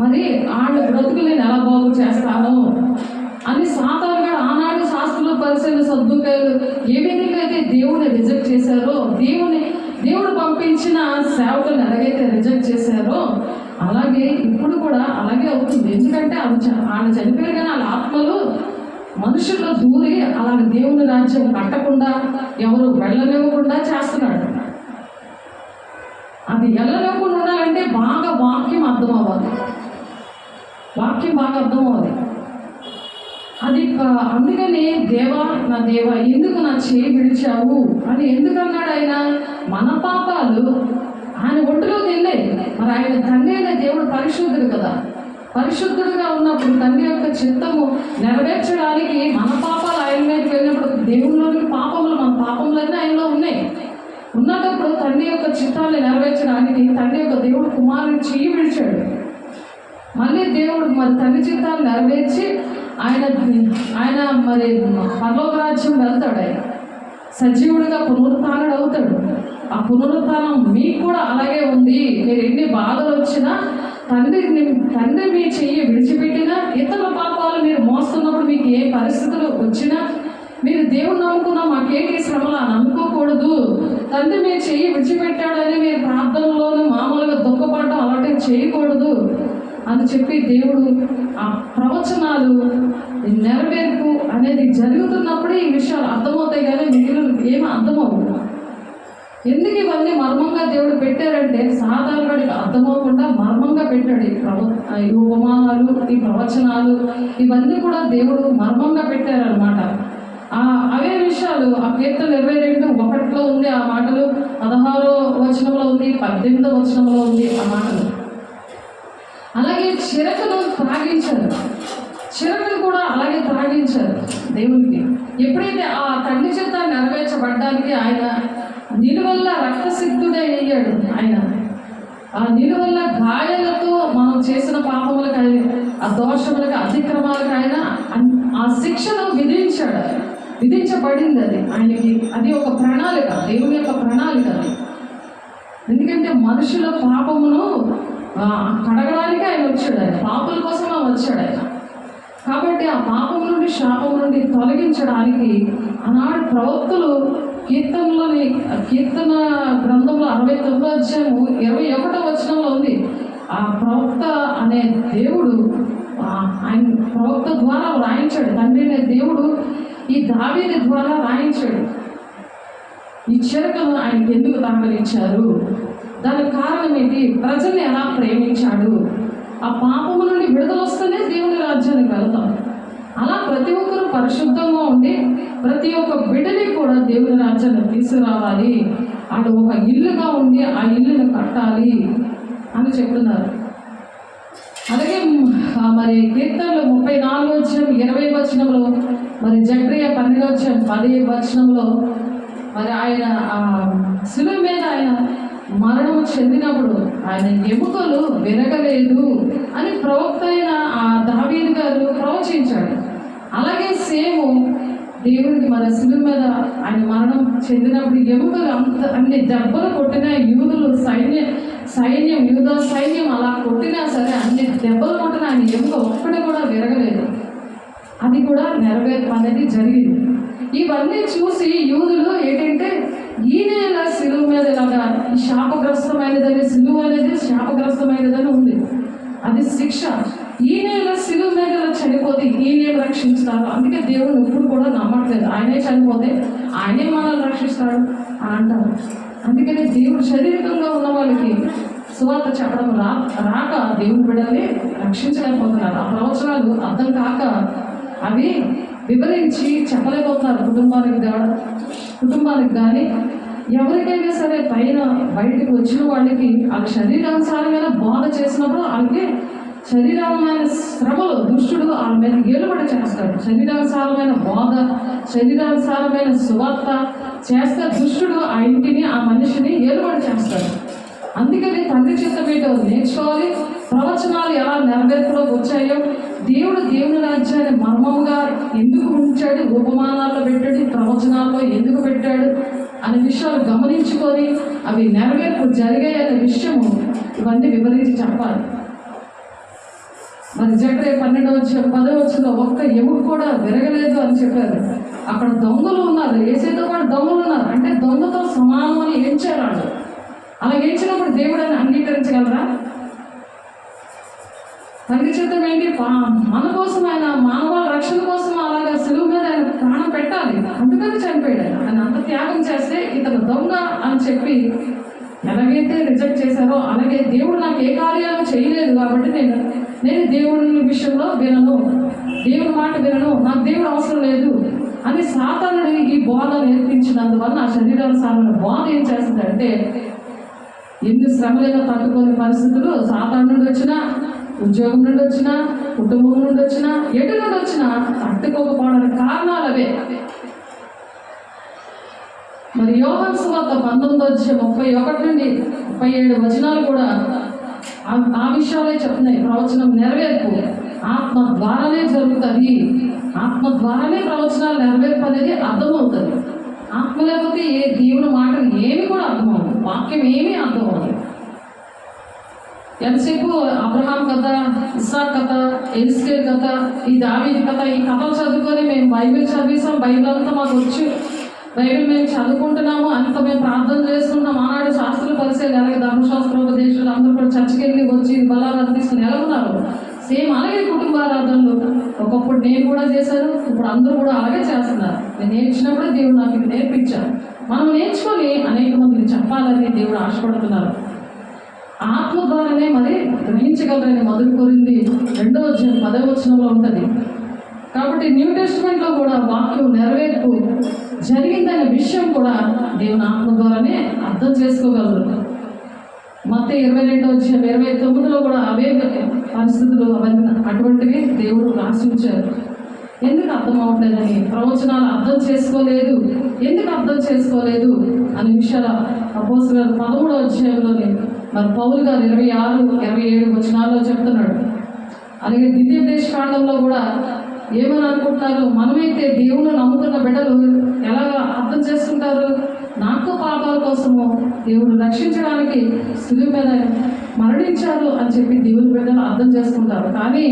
మరి వాళ్ళ బ్రతుకులు నేను ఎలా బాగు చేస్తాను అని సాతాను గారు ఆనాడు శాస్త్రులు పరిశీలన సద్దుకాయలు ఏ విధంగా అయితే దేవుడిని రిజెక్ట్ చేశారో, దేవుడు పంపించిన సేవకులను ఎలాగైతే రిజెక్ట్ చేశారో అలాగే ఇప్పుడు కూడా అలాగే అవుతుంది. ఎందుకంటే వాళ్ళు చనిపోయారు కానీ వాళ్ళ ఆత్మలు మనుషుల్లో దూరి అలాగే దేవుని రాజ్యం కట్టకుండా ఎవరు వెళ్ళనివ్వకుండా చేస్తున్నాడు. అది వెళ్ళనివ్వకుండా ఉండాలంటే బాగా వాక్యం అర్థం అవ్వాలి. అది అందుకని దేవా నా దేవా ఎందుకు నా చేయి విడిచావు అని ఎందుకన్నాడు ఆయన? మన పాపాలు ఆయన ఒంటిలో తిండే. మరి ఆయన తండ్రి అయిన దేవుడు పరిశుద్ధుడు కదా. పరిశుద్ధుడుగా ఉన్నప్పుడు తండ్రి యొక్క చిత్తము నెరవేర్చడానికి మన పాపాలు ఆయన మీదకి వెళ్ళినప్పుడు దేవుళ్ళలోని పాపములు మన పాపములన్నీ ఆయనలో ఉన్నప్పుడు తండ్రి యొక్క చిత్తాన్ని నెరవేర్చడానికి తండ్రి యొక్క దేవుడు కుమారుని చెయ్యి విడిచాడు. మళ్ళీ దేవుడు మరి తండ్రి చిత్తాన్ని నెరవేర్చి ఆయన మరి పరలోక రాజ్యం వెళ్తాడు. ఆయన సజీవుడిగా పునరుత్థానుడు అవుతాడు. ఆ పునరుత్థానం మీకు కూడా అలాగే ఉంది. మీరు ఎన్ని బాధలు వచ్చినా తండ్రి మీ చెయ్యి విడిచిపెట్టినా ఇతరుల పాపాలు మీరు మోస్తున్నప్పుడు మీకు ఏ పరిస్థితులు వచ్చినా మీరు దేవుడు నమ్ముకున్నా మాకేంటి శ్రమలు అని అనుకోకూడదు. తండ్రి మీరు చెయ్యి విడిచిపెట్టాడని మీరు ప్రార్థనలోనూ మామూలుగా దుఃఖపడడం అలాంటివి చేయకూడదు అని చెప్పి దేవుడు ఆ ప్రవచనాలు నెరవేర్పు అనేది జరుగుతున్నప్పుడే ఈ విషయాలు అర్థమవుతాయి. కానీ మిగిలిన ఏమీ అర్థమవు. ఎందుకు ఇవన్నీ మర్మంగా దేవుడు పెట్టారంటే సాధారణడికి అర్థమవకుండా మర్మంగా పెట్టాడు. ఈ ఉపమానాలు, ఈ ప్రవచనాలు ఇవన్నీ కూడా దేవుడు మర్మంగా పెట్టారనమాట. అవే విషయాలు ఆ కీర్తన 22:1 ఉంది ఆ మాటలు, 16వ వచనంలో ఉంది, 18వ వచనంలో ఉంది ఆ మాటలు. అలాగే చిరకను త్రాగించారు. చిరకను కూడా అలాగే త్రాగించారు దేవునికి. ఎప్పుడైతే ఆ తండ్రి చేత నెరవేర్చబడ్డానికి ఆయన నిలువల్ల రక్తసిద్ధుడే అయ్యాడు. ఆయన ఆ నిలువల్ల గాయాలతో మనం చేసిన పాపములకు, ఆ దోషములకు, అతిక్రమాలకు ఆయన ఆ శిక్షను విధించబడింది. అది ఆయనకి అది ఒక ప్రణాళిక, దేవుని యొక్క ప్రణాళిక. ఎందుకంటే మనుషుల పాపమును కడగడానికి ఆయన వచ్చాడు. ఆయన పాపల కోసం వచ్చాడు ఆయన. కాబట్టి ఆ పాపం నుండి, శాపం నుండి తొలగించడానికి ఆనాడు ప్రవక్తలు కీర్తన గ్రంథంలో 69వ అధ్యాయము 21వ వచనంలో ఉంది. ఆ ప్రవక్త అనే దేవుడు ఆయన ప్రవక్త ద్వారా రాయించాడు. తండ్రి అనే దేవుడు ఈ దావీదు ద్వారా రాయించాడు. ఈ చిరకను ఆయనకి ఎందుకు తాకలించారు, దానికి కారణం ఏంటి, ప్రజల్ని ఎలా ప్రేమించాడు, ఆ పాపము నుండి విడుదల వస్తేనే దేవుని రాజ్యానికి వెళ్తాం. అలా ప్రతి ఒక్కరూ పరిశుద్ధంగా ఉండి ప్రతి ఒక్క బిడ్డని కూడా దేవుని రాజ్యాన్ని తీసుకురావాలి. అటు ఒక ఇల్లుగా ఉండి ఆ ఇల్లును కట్టాలి అని చెప్తున్నారు. అలాగే మరి కీర్తనలు 34వ అధ్యాయం 20వ వచనంలో, మరి జకరియా 12వ అధ్యాయం 10వ వచనంలో మరి ఆయన శిలువ మీద ఆయన మరణం చెందినప్పుడు ఆయన ఎముకలు విరగలేదు అని ప్రవక్త అయిన ఆ దావీదు గారు ప్రవచించాడు. అలాగే సేము దేవుడికి మన శిలువ మీద ఆయన మరణం చెందినప్పుడు ఎముకలు అన్ని దెబ్బలు కొట్టిన యూదుల సైన్యం అలా కొట్టినా సరే అన్ని దెబ్బలు కొట్టిన ఆయన ఎముక ఒక్కటి కూడా విరగలేదు. అది కూడా నెరవేర్పు అనేది జరిగింది. ఇవన్నీ చూసి యూదులు ఏంటంటే ఈయన ఇలా శిలువ మీద ఇలాగా శాపగ్రస్తమైనదని, శిలువ అనేది శాపగ్రస్తమైనదని ఉంది, అది శిక్ష. ఈయన ఇలా శిలువ మీద ఇలా చనిపోతే ఈయనే రక్షించుతారు. అందుకే దేవుడు ఎప్పుడు కూడా నమ్మట్లేదు. ఆయనే చనిపోతే ఆయనే మనల్ని రక్షిస్తాడు అని అంటారు. అందుకని దేవుడు శారీరకంగా ఉన్న వాళ్ళకి సువార్త చెప్పడం రాక దేవుని బిడ్డల్ని రక్షించలేకపోతున్నారు. ఆ ప్రవచనాలు అర్థం కాక అవి వివరించి చెప్పలేకపోతున్నారు కుటుంబానికి కానీ ఎవరికైనా సరే. బయటకు వచ్చిన వాళ్ళకి వాళ్ళ శరీరానుసారమైన బోధ చేసినప్పుడు వాళ్ళకి శరీరమైన శ్రమలు దుష్టుడు వాళ్ళ మీద ఏలుబడి చేస్తాడు. శరీరానుసారమైన బోధ, శరీరానుసారమైన సువార్త చేస్తే దుష్టుడు ఆ ఇంటిని, ఆ మనిషిని ఏలుబడి చేస్తాడు. అందుకని తండ్రి చిత్తం ఏంటో నేర్చుకోవాలి. ప్రవచనాలు ఎలా నెరవేర్పులోకి వచ్చాయో, దేవుని రాజ్యాన్ని మర్మంగా ఎందుకు ఉంచాడు, ఉపమానాల్లో పెట్టాడు, ప్రవచనాల్లో ఎందుకు పెట్టాడు అనే విషయాలు గమనించుకొని అవి నెరవేర్పు జరిగాయనే విషయము ఇవన్నీ వివరించి చెప్పాలి. మరి జకర్యా 12:10 ఒక్క ఎముడు కూడా విరగలేదు అని చెప్పారు. అక్కడ దొంగలు ఉన్నారు, ఏసేతో పాటు దొంగలు ఉన్నారు. అంటే దొంగతో సమానం అని ఎంచారు వాళ్ళు. అలా ఎంచినప్పుడు దేవుడు అని అంగీకరించగలరా? తండ్రి చిత్తం ఏంటి? మన కోసం ఆయన మానవాళి రక్షణ కోసం అలాగా సులువు మీద ఆయన ప్రాణం పెట్టాలి, అందుకని చనిపోయాడు. ఆయన అంత త్యాగం చేస్తే ఇతను దొంగ అని చెప్పి ఎలాగైతే రిజెక్ట్ చేశారో అలాగే దేవుడు నాకు ఏ కార్యాలు చేయలేదు కాబట్టి నేను దేవుడి విషయంలో వినను, దేవుడి మాట వినను, నాకు దేవుడు అవసరం లేదు అని సాతానుడు ఈ బోధ నేర్పించినందువల్ల ఆ శరీరానుసారమైన బోధ ఏం చేస్తుందంటే ఎన్ని శ్రమలైనా తట్టుకునే పరిస్థితులు సాతాను నుండి వచ్చినా, ఉద్యోగం నుండి వచ్చినా, కుటుంబం నుండి వచ్చినా, ఎటు నుండి వచ్చినా తట్టుకోకపోవడానికి కారణాలు అవే. మరి యోహాను సువార్త 19:31 నుండి 37 కూడా ఆ విషయాలే చెప్తున్నాయి. ప్రవచనం నెరవేర్పు ఆత్మ ద్వారానే జరుగుతుంది. ఆత్మ ద్వారానే ప్రవచనాలు నెరవేర్పు అనేది అర్థమవుతుంది. ఆత్మ లేకపోతే దేవుని మాటలు ఏమి కూడా అర్థమవుతుంది, వాక్యం ఏమీ అర్థమవుతుంది. ఎంతసేపు అబ్రహాం కథ, ఇస్సాక్ కథ, ఎలిస్కేల్ కథ, ఈ దావీదు కథ, ఈ కథలు చదువుకొని మేము బైబిల్ చదివేసాం, బైబిల్ అంతా మాకు వచ్చు, బైబిల్ మేము చదువుకుంటున్నాము, అంత మేము ప్రార్థన చేసుకుంటాం. ఆనాడు శాస్త్రులు పరిచయాలు అలాగే ధర్మశాస్త్రోపదేశాలు అందరూ కూడా చర్చకి వెళ్ళి వచ్చి బలాలను తీసుకుని ఎలా ఉన్నారు? సేమ్ అలాగే కుటుంబారాధనలు ఒకప్పుడు నేను కూడా చేశాను, ఇప్పుడు అందరూ కూడా అలాగే చేస్తున్నారు. నేను నేర్చినప్పుడు దేవుడు నాకు ఇది నేర్పించాను. మనం నేర్చుకొని అనేక మందిని చెప్పాలని దేవుడు ఆశపడుతున్నారు. ఆత్మ ద్వారానే మరి గ్రహించగలరని మొదలు కోరింది 2:10 ఉంటుంది. కాబట్టి న్యూ టెస్టిమెంట్లో కూడా వాక్యం నెరవేర్పు జరిగిందనే విషయం కూడా దేవుని ఆత్మ ద్వారానే అర్థం చేసుకోగలరు. మత్తయి 22:29 కూడా అవే పరిస్థితులు అవన్నీ అటువంటివి దేవుడు రాసి ఉంచారు. ఎందుకు అర్థం అవ్వట్లేదని, ప్రవచనాలు అర్థం చేసుకోలేదు, ఎందుకు అర్థం చేసుకోలేదు అనే విషయాలు అపోస్తలుల 13 మరి పౌలు గారు 26-27 చెప్తున్నాడు. అలాగే ద్వితీయోపదేశ కాండంలో కూడా ఏమని అనుకుంటున్నారు? మనమైతే దేవుని నమ్ముకున్న బిడ్డలు ఎలా అర్థం చేసుకుంటారు? నాకు పాపాల కోసము దేవుడు రక్షించడానికి సులువు మీద మరణించారు అని చెప్పి దేవుని బిడ్డలు అర్థం చేసుకుంటారు. కానీ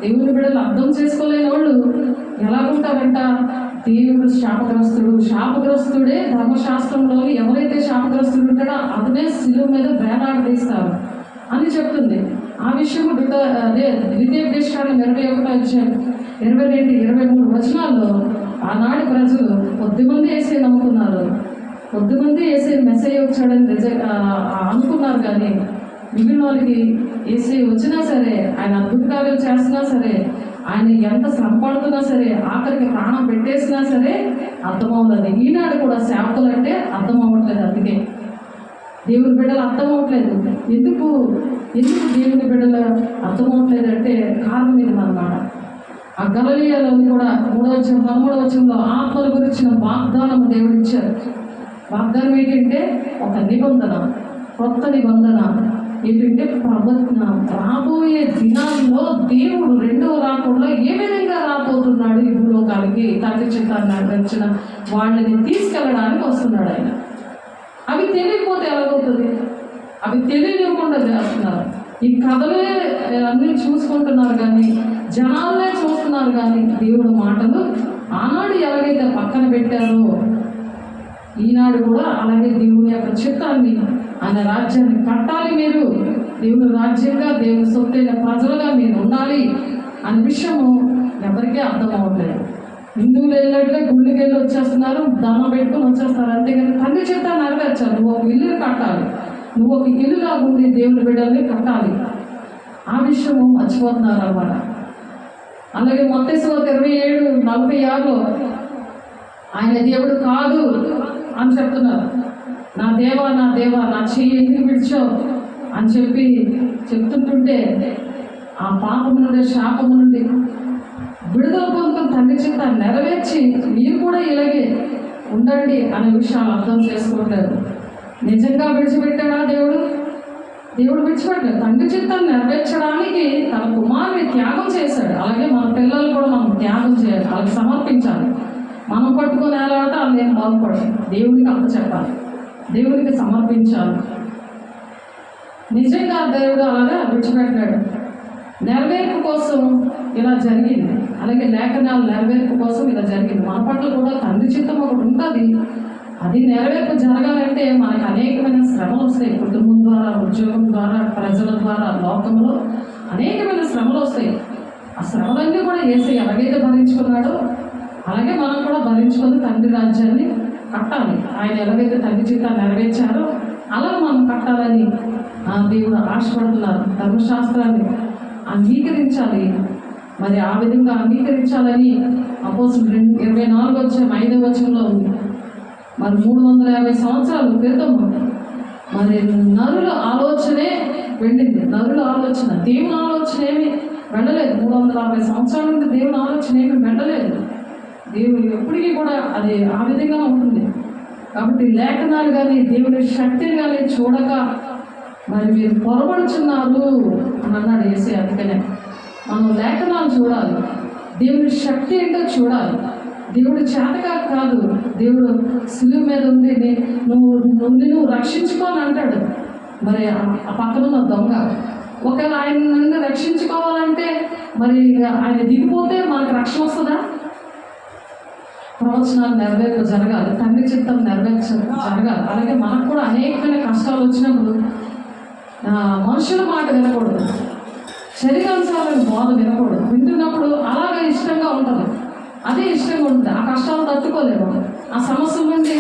దేవుని బిడ్డలు అర్థం చేసుకోలేని వాళ్ళు ఎలాగుంటారంట? దేవుడు శాపగ్రస్తుడే ధర్మశాస్త్రంలో ఎవరైతే శాపగ్రస్తుడు ఉంటాడో అతనే శిలువ మీద వేలాడదీస్తారు అని చెప్తుంది. ఆ విషయము ద్వితీయోపదేశ కాండం 21:22-23 ఆనాడు ప్రజలు కొద్దిమంది యేసే నమ్ముకున్నారు, కొద్దిమంది యేసే మెస్సయ్య వచ్చాడని అనుకున్నారు. కానీ మిగిలిన వాళ్ళకి యేసే వచ్చినా సరే, ఆయన అద్భుత కార్యాలు చేస్తున్నా సరే, ఆయన ఎంత శ్రమ పడుతున్నా సరే, ఆఖరికి ప్రాణం పెట్టేసినా సరే అర్థమవుతుంది. ఈనాడు కూడా సేవకులు అంటే అర్థం అవ్వట్లేదు. అందుకే దేవుని బిడ్డలు అర్థం అవ్వట్లేదు. ఎందుకు దేవుని బిడ్డలు అర్థం అవ్వట్లేదు అంటే కారణం ఇది అన్నమాట. ఆ గలిలయలో కూడా 13వ ఆత్మల గురించిన వాగ్దానం దేవుడు ఇచ్చారు. వాగ్దానం ఏంటంటే ఒక నిబంధన, కొత్త నిబంధన ఏంటంటే రాబోయే దినాల్లో దేవుడు రెండవ రాకుండా ఏ విధంగా రాబోతున్నాడు ఈ భూలోకానికి, తండ్రి చిత్తాన్ని నెరవేర్చిన వాళ్ళని తీసుకెళ్ళడానికి వస్తున్నాడు ఆయన. అవి తెలియకపోతే ఎలాగవుతుంది? అవి తెలియనివ్వకుండా చేస్తున్నారు. ఈ కథలే అన్నీ చూసుకుంటున్నారు కానీ, జనాలనే చూస్తున్నారు కానీ దేవుడు మాటలు ఆనాడు ఎలాగైతే పక్కన పెట్టారో ఈనాడు కూడా అలాగే దేవుని యొక్క చిత్తాన్ని, ఆయన రాజ్యాన్ని కట్టాలి, మీరు దేవుని రాజ్యంగా, దేవుని సొత్తైన ప్రజలుగా మీరు ఉండాలి అనే విషయము ఎవరికీ అర్థం అవ్వట్లేదు. హిందువులు వెళ్ళినట్లే గుళ్ళకి వెళ్ళి వచ్చేస్తున్నారు, దండం పెట్టుకొని వచ్చేస్తారు. అంతేగాని తండ్రి చిత్తాన్ని నెరవేర్చాలి. నువ్వు ఒక ఇల్లు కట్టాలి, నువ్వు ఒక ఇల్లుగా ఉండి దేవుని బిడ్డల్ని కట్టాలి. ఆ విషయము మర్చిపోతున్నారు అన్నమాట. అలాగే మత్తయి సువార్త 27:46 ఆయన దేవుడు కాదు అని చెప్తున్నారు. నా దేవా నా చెయ్యి ఎందుకు విడిచావు అని చెప్తుంటుంటే ఆ పాపము నుండి, శాపము నుండి విడుదల పొందుకొని తండ్రి చిత్తాన్ని నెరవేర్చి మీరు కూడా ఇలాగే ఉండండి అనే విషయాలు అర్థం చేసుకోవట్లేదు. నిజంగా విడిచిపెట్టాడా దేవుడు విడిచిపెట్టాడు. తండ్రి చిత్తాన్ని నెరవేర్చడానికి తన కుమారుని త్యాగం చేశాడు. అలాగే మన పిల్లలు కూడా మనం త్యాగం చేయాలి, వాళ్ళకి సమర్పించాలి. మనం పట్టుకొని ఎలాగంటే వాళ్ళు ఏం బాగుపడదు. దేవునికి అంత చెప్పాలి, దేవునికి సమర్పించాలి. నిజంగా దేవుడు అలాగా విడిచిపెట్టాడు. నెరవేర్పు కోసం ఇలా జరిగింది, అలాగే లేఖనాలు నెరవేర్పు కోసం ఇలా జరిగింది. మన పట్ల కూడా తండ్రి చిత్తం ఒకటి ఉంటుంది. అది నెరవేర్పు జరగాలంటే మనకు అనేకమైన శ్రమలు వస్తాయి. కుటుంబం ద్వారా, ఉద్యోగం ద్వారా, ప్రజల ద్వారా, లోకంలో అనేకమైన శ్రమలు వస్తాయి. ఆ శ్రమలన్నీ కూడా యేసయ్య ఎలాగైతే భరించుకున్నాడో అలాగే మనం కూడా భరించుకొని తండ్రి రాజ్యాన్ని కట్టాలి. ఆయన ఎలాగైతే తండ్రి చిత్తాన్ని నెరవేర్చారో అలా మనం కట్టాలని దేవుడు ఆశపడుతున్నారు. ధర్మశాస్త్రాన్ని అంగీకరించాలి. మరి ఆ విధంగా అంగీకరించాలని అపోస్తలులు 24:5 ఉంది. మరి 350 సంవత్సరాల క్రితం మరి నరుల ఆలోచనే వెళ్ళింది. నరుల ఆలోచన, దేవుని ఆలోచన ఏమి వెళ్ళలేదు. 350 సంవత్సరాల నుండి దేవుని ఆలోచన ఏమి వెళ్ళలేదు. దేవుడు ఎప్పటికీ కూడా అది ఆ విధంగా ఉంటుంది. కాబట్టి లేఖనాలు కానీ దేవుని శక్తిని కానీ చూడక మరి మీరు పొరపడుచున్నారు అని అన్నాడు యేసయ్య. అందుకనే మనం లేఖనాలు చూడాలి, దేవుని శక్తి ఏంటో చూడాలి. దేవుడు చేతగా కాదు, దేవుడు సిలువ మీద ఉంది నువ్వు రక్షించుకోని అంటాడు. మరి ఆ పక్కన ఉన్న దొంగ ఒకవేళ ఆయన నుండి రక్షించుకోవాలంటే మరి ఆయన దిగిపోతే మనకు రక్షణ వస్తుందా? ప్రవచనాలు నెరవేర్పు జరగాలి, తండ్రి చిత్తం జరగాలి. అలాగే మనకు కూడా అనేకమైన కష్టాలు వచ్చినప్పుడు మనుషుల మాట వినకూడదు, శరీరానుసారమైన బోధ వినకూడదు. వింటున్నప్పుడు అలాగే ఇష్టంగా ఉంటుంది, అదే ఇష్టంగా ఉంటుంది. ఆ కష్టాలు తట్టుకోలేము. ఆ సమస్యల నుండి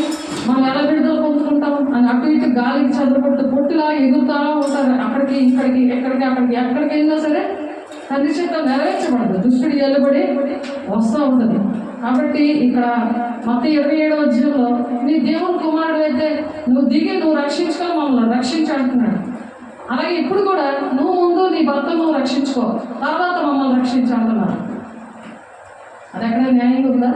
మనం ఎలా విడుదల పొందుకుంటాం అని అటు ఇటు గాలికి చదువుకుంటూ పొట్టులా ఎగురుతా ఉంటారు. అక్కడికి ఇక్కడికి ఎక్కడికి వెళ్ళినా సరే తండ్రి చిత్తం నెరవేర్చబడదు. దుష్టుడు ఎల్లబడి వస్తూ ఉంటుంది. కాబట్టి ఇక్కడ మత్తయి 27:10 నీ దేవుని కుమారుడు అయితే నువ్వు దిగి నువ్వు రక్షించుకొని మమ్మల్ని రక్షించంటున్నాడు. అలాగే ఇప్పుడు కూడా నువ్వు ముందు నీ భర్తను నువ్వు రక్షించుకో, తర్వాత మమ్మల్ని రక్షించంటున్నాడు. అది ఎక్కడ న్యాయంగా ఉందా?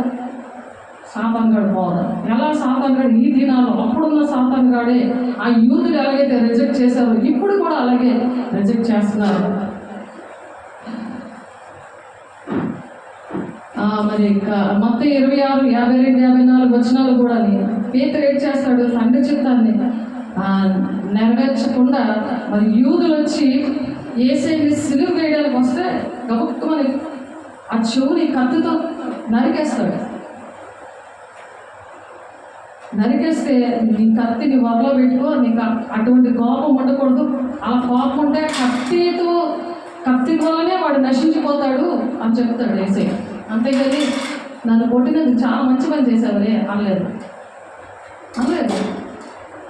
సాతానుగాడు పోదా ఎలా? సాతానుగాడు ఈ దినాల్లో అప్పుడున్న సాతానుగాడే ఆ యూదులు ఎలాగైతే రిజెక్ట్ చేశారో ఇప్పుడు కూడా అలాగే రిజెక్ట్ చేస్తున్నారు. మరి మత్తయి 26:52-54 కూడా పేతురు ఏం చేస్తాడు? తండ్రి చిత్తాన్ని నెరవేర్చకుండా మరి యూదులు వచ్చి యేసయ్యని సిలువ వేయడానికి వస్తే గబుక్కుమని ఆ చెవుని కత్తితో నరికేస్తాడు. నరికేస్తే నీ కత్తిని వరలో పెట్టుకో, నీకు అటువంటి కోపం ఉండకూడదు. అలా కోపం ఉంటే కత్తి వల్లనే వాడు నశించిపోతాడు అని చెప్తాడు యేసయ్య. అంతేకాని నన్ను కొట్టినందుకు చాలా మంచి పని చేశావులే అనలేదు.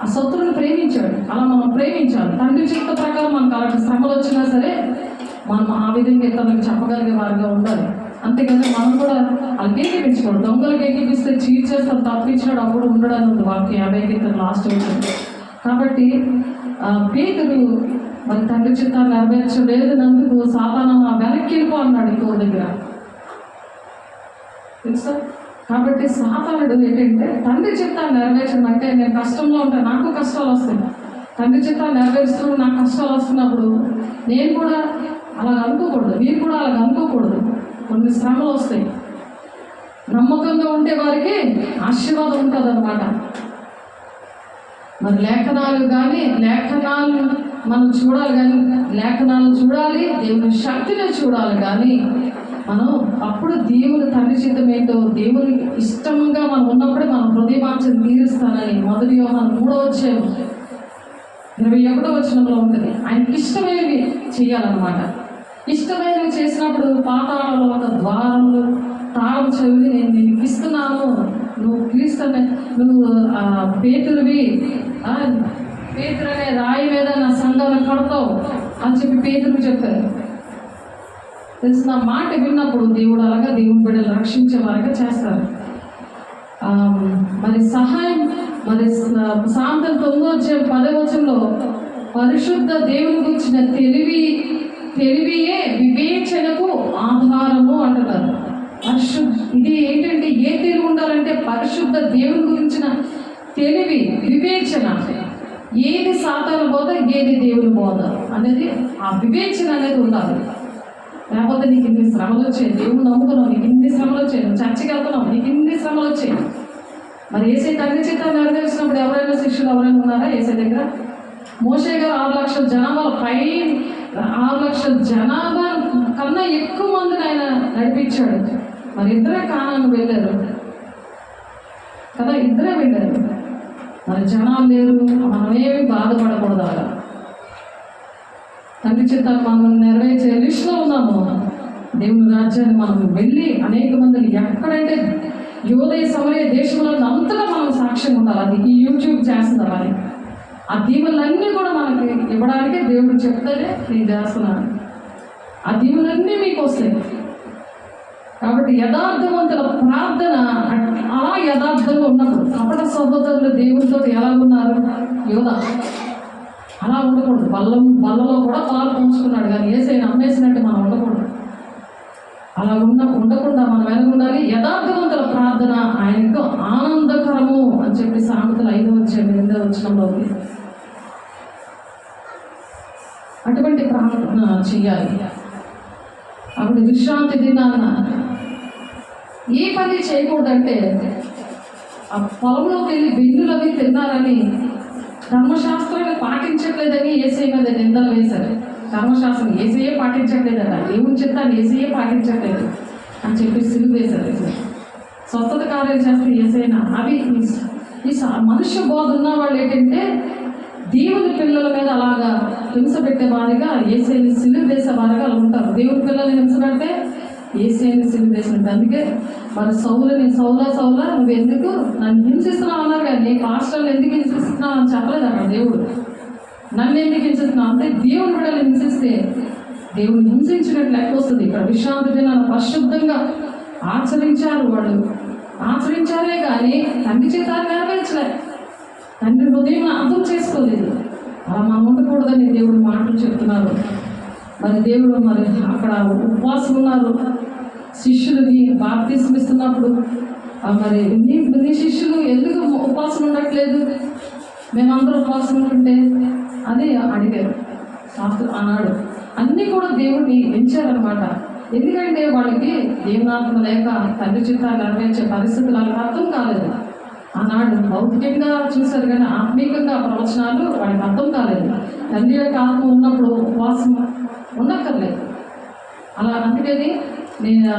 ఆ శత్రువుని ప్రేమించాడు. అలా మనం ప్రేమించాలి. తండ్రి చిత్త ప్రకారం మనకు అలాంటి శ్రమలు వచ్చినా సరే మనం ఆ విధంగా ఇతరులకు చెప్పగలిగే వారిగా ఉండాలి. అంతేకాని మనం కూడా వాళ్ళకి ఏకీపించుకోవడం. దొంగలకు ఏకీపిస్తే చీట్ చేస్తాం, తప్పించినాడు అప్పుడు ఉండడానికి ఉంది వాక్యం 50 లాస్ట్ వచ్చింది. కాబట్టి పేతురు మరి తండ్రి చిత్తాన్ని నెరవేర్చలేదన్నందుకు సాతాను వెనక్కి వెళ్ళిపో అన్నాడు ఇంకో దగ్గర, తెలుసా? కాబట్టి సాతానుడు ఏంటంటే తండ్రి చిత్తాన్ని నెరవేర్చడం అంటే నేను కష్టంలో ఉంటే నాకు కష్టాలు వస్తాయి, తండ్రి చిత్తాన్ని నెరవేరుస్తున్నప్పుడు నాకు కష్టాలు వస్తున్నప్పుడు నేను కూడా అలా అనుకోకూడదు, మీరు కూడా అలా అనుకోకూడదు. కొన్ని శ్రమలు వస్తాయి. నమ్మకంగా ఉంటే వారికి ఆశీర్వాదం ఉంటుంది అన్నమాట. మరి లేఖనాలు మనం చూడాలి, కానీ లేఖనాలు చూడాలి, దేవుని శక్తిని చూడాలి. కానీ మనం అప్పుడు దేవుని తండ్రి చిత్తం ఏంటో దేవుని ఇష్టంగా మనం ఉన్నప్పుడే మనం హృదయవాంఛను తీరుస్తానని 1 యోహాను 3:21 ఉంటుంది. ఆయనకి ఇష్టమైనవి చేయాలన్నమాట. ఇష్టమైనవి చేసినప్పుడు పాతాళంలో ఒక ద్వారంలో తాళం చెవిని నేను నీకు ఇస్తున్నాను, నువ్వు క్రీస్తుని, నువ్వు పేతురువి, పేతురు అనే రాయి మీద నా సంఘాన్ని కడతావు అని చెప్పి పేతురు చెప్పారు. తెలిసిన మాట విన్నప్పుడు దేవుడు అలాగా దేవుని బిడ్డలు రక్షించే వారిగా చేస్తారు. మరి సహాయం మరి సాంతం 9:10 పరిశుద్ధ దేవుని గురించిన తెలివియే వివేచనకు ఆధారము అంటున్నారు. ఇది ఏంటంటే ఏ తెలివి ఉండాలంటే పరిశుద్ధ దేవుని గురించిన తెలివి, వివేచన. ఏది సాతాను బోధ, ఏది దేవుని బోధ అనేది ఆ వివేచన అనేది ఉండాలి. లేకపోతే నీకు ఇన్ని శ్రమలు వచ్చాయి, దేవుడు నమ్ముకున్నావు, నీకు ఇన్ని శ్రమలు వచ్చాయి, నువ్వు చర్చికి వెళ్తున్నావు, నీకు ఇన్ని శ్రమలు వచ్చాయి. మరి ఏసై తండ్రి చిత్తాన్ని నెరవేర్చినప్పుడు ఎవరైనా శిష్యులు ఎవరైనా ఉన్నారా ఏసై దగ్గర? మోషే గారు 6 లక్షల జనాభా 6 లక్షల జనాభా కన్నా ఎక్కువ మందిని ఆయన నడిపించాడు. మరి ఇద్దరే కానాను వెళ్ళారు కదా, ఇద్దరే వెళ్ళారు. మరి జనాలు లేరు, మనమేమి బాధపడకూడదు. అలా తండ్రి చిత్తాన్ని మనం నెరవేర్చే లిస్టులో ఉన్నాము. దేవుని రాజ్యాన్ని మనం వెళ్ళి అనేక మందిని ఎక్కడైతే యోదయ సమయ దేశంలో అంతగా మనం సాక్ష్యం ఉండాలి. అది ఈ యూట్యూబ్ చేస్తుంది. అది ఆ దీవులన్నీ కూడా మనకి ఇవ్వడానికే దేవుడు చెప్తానే నేను చేస్తున్నాను. ఆ దీవులన్నీ మీకు వస్తాయి. కాబట్టి యథార్థవంతుల ప్రార్థన అలా యథార్థంగా ఉన్నప్పుడు కపట సహోదరులు దేవుడితో ఎలా ఉన్నారు? యోధ అలా ఉండకూడదు. బల్లలో కూడా పాలు పంచుకున్నాడు, కానీ ఏసైనా అమ్మేసినట్టు మనం ఉండకూడదు. అలా ఉండకుండా మనం ఎలా ఉండాలి? యథార్థవంతుల ప్రార్థన ఆయనకు ఆనందకరము అని చెప్పి సామెతలు 5వ వచనంలో ఉంది. అటువంటి ప్రార్థన చేయాలి. అప్పుడు విశ్రాంతి దినాన ఏ పని చేయకూడదంటే, ఆ పొలంలోకి వెళ్ళి బిందులు అవి తిన్నారని ధర్మశాస్త్రాన్ని పాటించట్లేదని ఏసై మీద నిందలు వేశారు. ధర్మశాస్త్రం ఏసయ్యే పాటించట్లేదట, దేవుని చిత్తాన్ని ఏసయ్యే పాటించట్లేదు అని చెప్పి సిలువ వేశారు. స్వస్థత కార్యం చేస్తే ఏసైనా అవి ఈ మనుష్య బోధ ఉన్న వాళ్ళు ఏంటంటే దేవుని పిల్లల మీద అలాగా హింస పెట్టే వారిగా, ఏసైని సిలువ వేసే వారిగా అలా ఉంటారు. దేవుని పిల్లల్ని హింస పెడితే ఏసైని సిలువ వేసినట్టు. అందుకే మరి సౌలా నువ్వు ఎందుకు నన్ను హింసిస్తున్నావు అన్నారు, కానీ పాస్టర్లు ఎందుకు హింసిస్తున్నావు అని చెప్పలేదు అక్కడ దేవుడు. నన్ను ఎందుకు హింసిస్తున్నావు అంటే దేవుని బిడ్డలు హింసిస్తే దేవుడు హింసించినట్టు లెక్క వస్తుంది. ఇక్కడ విశ్రాంతి దినాన్ని పరిశుద్ధంగా ఆచరించారే కానీ తండ్రి చిత్తాన్ని నెరవేర్చలే. తండ్రి హృదయం అర్థం చేసుకోలేదు. అలా మనం ఉండకూడదని దేవుడు మాటలు చెప్తున్నారు. మరి దేవుడు మరి అక్కడ ఉపవాసం ఉన్నారు. శిష్యులని బాప్తిసం ఇస్తున్నప్పుడు మరి నీ శిష్యులు ఎందుకు ఉపవాసం ఉండట్లేదు, మేమందరూ ఉపవాసం ఉంటుంటే అని అడిగారు. అన్నాడు. అన్నీ కూడా దేవుడిని ఎంచారనమాట. ఎందుకంటే వాళ్ళకి దేవునాత్మ లేక తండ్రి చిత్తాన్ని నెరవేర్చే పరిస్థితులు వాళ్ళకి అర్థం కాలేదు. ఆనాడు భౌతికంగా చూశారు కానీ ఆత్మీయంగా ప్రవచనాలు వాడికి అర్థం కాలేదు. తండ్రి యొక్క ఆత్మ ఉన్నప్పుడు ఉపవాసం ఉండక్కర్లేదు. అలా అందుకని నేను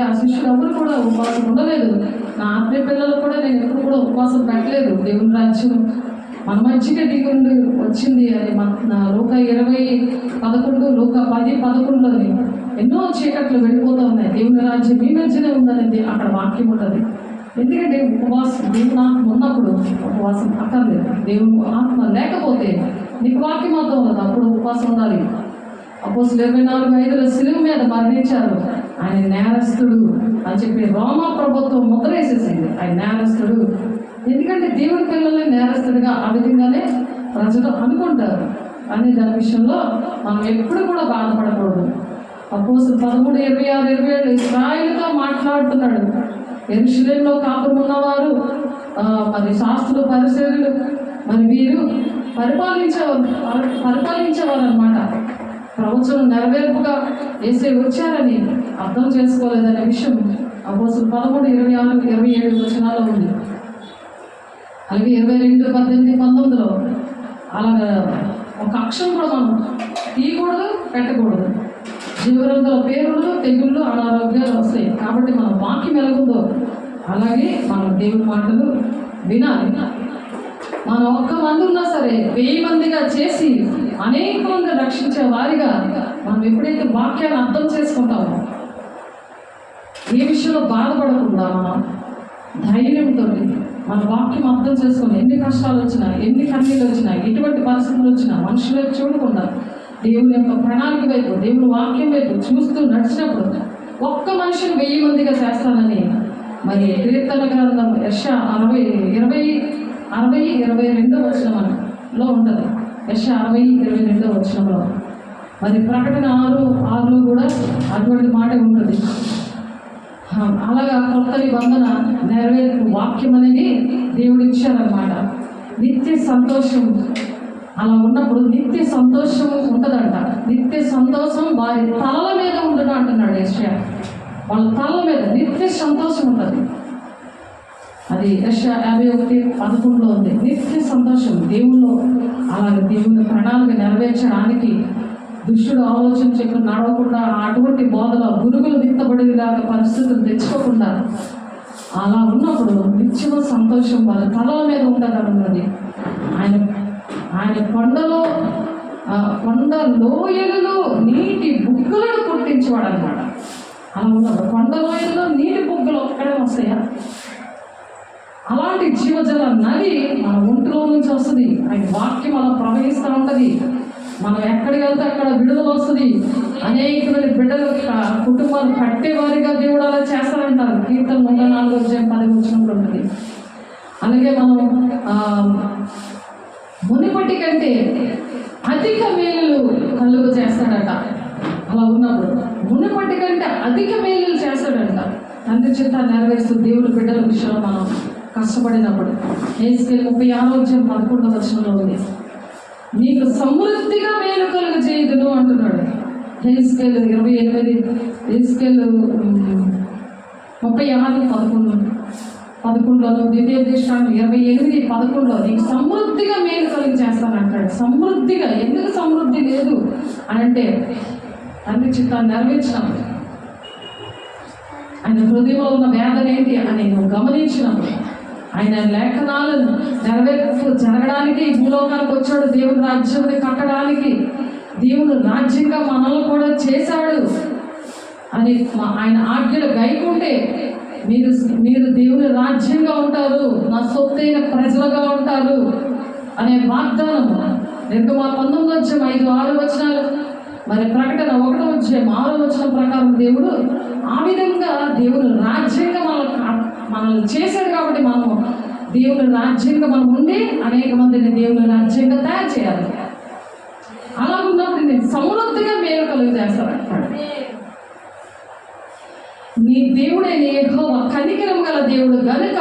ఆ శిష్యులు ఎవరు కూడా ఉపవాసం ఉండలేదు. నా ఆత్మీయ పిల్లలు కూడా నేను ఎప్పుడు కూడా ఉపవాసం పెట్టలేదు. దేవుని రాజ్యం మన మధ్యగా దిగుండి వచ్చింది అని లోక 20:11 లోక 10:11లోని ఎన్నో చీకట్లు వెళ్ళిపోతూ ఉన్నాయి. దేవుని రాజ్యం మీ మధ్యనే ఉందనేది అక్కడ వాక్యం ఉంటుంది. ఎందుకంటే ఉపవాసం దేవుని ఆత్మ ఉన్నప్పుడు ఉపవాసం అక్కర్లేదు. దేవుని ఆత్మ లేకపోతే నీకు వాక్యం అర్థం ఉండదు, అప్పుడు ఉపవాసం ఉండాలి. అపోస్తలులు 24:5 సిలువ మీద మరణించారు. ఆయన నేరస్తుడు అని చెప్పి రోమా ప్రభుత్వం ముద్ర వేసేసింది, ఆయన నేరస్తుడు. ఎందుకంటే దేవుని పిల్లల్ని నేరస్తుడిగా ఆ విధంగానే ప్రజలు అనుకుంటారు. అని దాని విషయంలో మనం ఎప్పుడు కూడా బాధపడకూడదు. అపోస్తలులు 13:26-27 ఇశ్రాయేలుతో మాట్లాడుతున్నాడు. యెరూషలేములో కాపురం ఉన్నవారు మరి శాస్త్రులు పరిసయ్యులు మరి వీరు పరిపాలించేవారు అన్నమాట. ప్రవచనం నెరవేర్పుగా యేసయ్య వచ్చారని అర్థం చేసుకోలేదనే విషయం అపోస్తలులు 13:26-27 వచనాల్లో ఉంది. అలాగే 22:18-19 అలాగా ఒక అక్షరం కూడా మనం తీయకూడదు, పెట్టకూడదు. జీవరంగుల పేరులు, తెగుళ్ళు, అనారోగ్యాలు వస్తాయి. కాబట్టి మన వాక్యం ఎలాగుందో అలాగే మనం దేవుని మాటలు వినాలి. మనం 1 మంది ఉన్నా సరే 1000 మందిగా చేసి అనేక మంది రక్షించే వారిగా మనం ఎప్పుడైతే వాక్యాన్ని అర్థం చేసుకుంటామో, ఏ విషయంలో బాధపడకుండా మనం ధైర్యంతో మన వాక్యం అర్థం చేసుకుని ఎన్ని కష్టాలు వచ్చినా, ఎన్ని కన్నీళ్ళు వచ్చినా, ఎటువంటి పరిస్థితులు వచ్చినా మనుషులు చూడకుండా దేవుని యొక్క ప్రణాళిక వైపు, దేవుని వాక్యం వైపు చూస్తూ నడిచినప్పుడు 1 మనిషిని 1000 మందిగా చేస్తానని మరి కీర్తన గ్రంథం యెషయా 60:22 వచనంలో ఉంటుంది. యెషయా 60:22 వచనంలో మరి ప్రకటన 6:6లో కూడా అటువంటి మాట ఉంటుంది. అలాగా కొత్త నిబంధన నెరవేర్పు వాక్యం అనేది దేవుడు ఇచ్చారనమాట. నిత్య సంతోషం అలా ఉన్నప్పుడు నిత్య సంతోషం ఉంటుందంట. నిత్య సంతోషం వారి తలల మీద ఉండడం అంటున్నాడు యెషయా. వాళ్ళ తలల మీద నిత్య సంతోషం ఉంటుంది. అది యెషయా 51:11 ఉంది. నిత్య సంతోషం దేవుల్లో. అలాగే దేవుని ప్రణాళిక నెరవేర్చడానికి దుష్టుడు ఆలోచన చెప్పులు నడవకుండా అటువంటి బోధలో గురుగులు విత్తబడిలాగా పరిస్థితులు తెచ్చుకోకుండా అలా ఉన్నప్పుడు నిత్యమ సంతోషం వాళ్ళ తలల మీద ఉంటుందన్నది. ఆయన కొండ లోయలలో నీటి బుగ్గలను పుట్టించేవాడు అన్నమాట. అలా ఉన్నప్పుడు కొండ లోయలలో నీటి బుగ్గలు ఒక్కడే వస్తాయా? అలాంటి జీవజల నది మన ఒంటిలో నుంచి వస్తుంది. ఆయన వాక్యం అలా ప్రవహిస్తూ ఉంటుంది. మనం ఎక్కడికి వెళ్తే అక్కడ విడుదల వస్తుంది. అనేకమైన బిడ్డలు కుటుంబాలు కట్టేవారిగా దేవుడు అలా చేస్తారంటారు. కీర్తన 104:10 ఉంటుంది. అలాగే మనం మునిపటి కంటే అధిక మేలులు కలుగు చేస్తాడట. అలా ఉన్నప్పుడు మునిపటి కంటే అధిక మేలులు చేస్తాడంట. తండ్రి చిత్తాన్ని నెరవేరుస్తూ దేవుడు బిడ్డల విషయంలో మనం కష్టపడినప్పుడు. హెజ్కేలు 36:11 ఉంది. నీకు సమృద్ధిగా మేలు కలుగు చేయదును అంటున్నాడు. హెజ్కేలు 28, హెజ్కేలు 36:11, ద్వితీయోపదేశకాండం 28:11 నీకు సమృద్ధిగా మేలు కలిగి చేస్తానంటాడు. సమృద్ధిగా. ఎందుకు సమృద్ధి లేదు అని అంటే తండ్రి చిత్తాన్ని నెరవేర్చినప్పుడు, ఆయన హృదయంలో ఉన్న వేదన ఏంటి అని నువ్వు గమనించినప్పుడు, ఆయన లేఖనాలను నెరవేర్పు జరగడానికి భూలోకానికి వచ్చాడు. దేవుని రాజ్యాన్ని కట్టడానికి, దేవుని రాజ్యంగా మనల్ని కూడా చేశాడు అని ఆయన ఆజ్ఞలు గైకుంటే మీరు దేవుని రాజ్యంగా ఉంటారు, నా సొత్తైన ప్రజలుగా ఉంటారు అనే వాగ్దానం నిర్గమ 19:5-6 మరి ప్రకటన 1:6 ప్రకారం దేవుడు ఆ విధంగా దేవుని రాజ్యంగా మనల్ని చేశాడు. కాబట్టి మనము దేవుని రాజ్యంగా మనం ఉండి అనేక మందిని దేవుని రాజ్యంగా తయారు చేయాలి. అలా ఉన్నప్పుడు నేను సమృద్ధిగా మేలు కలుగు చేస్తానంటాడు. నీ దేవుడైన యెహోవా కనికరం గల దేవుడు గనుక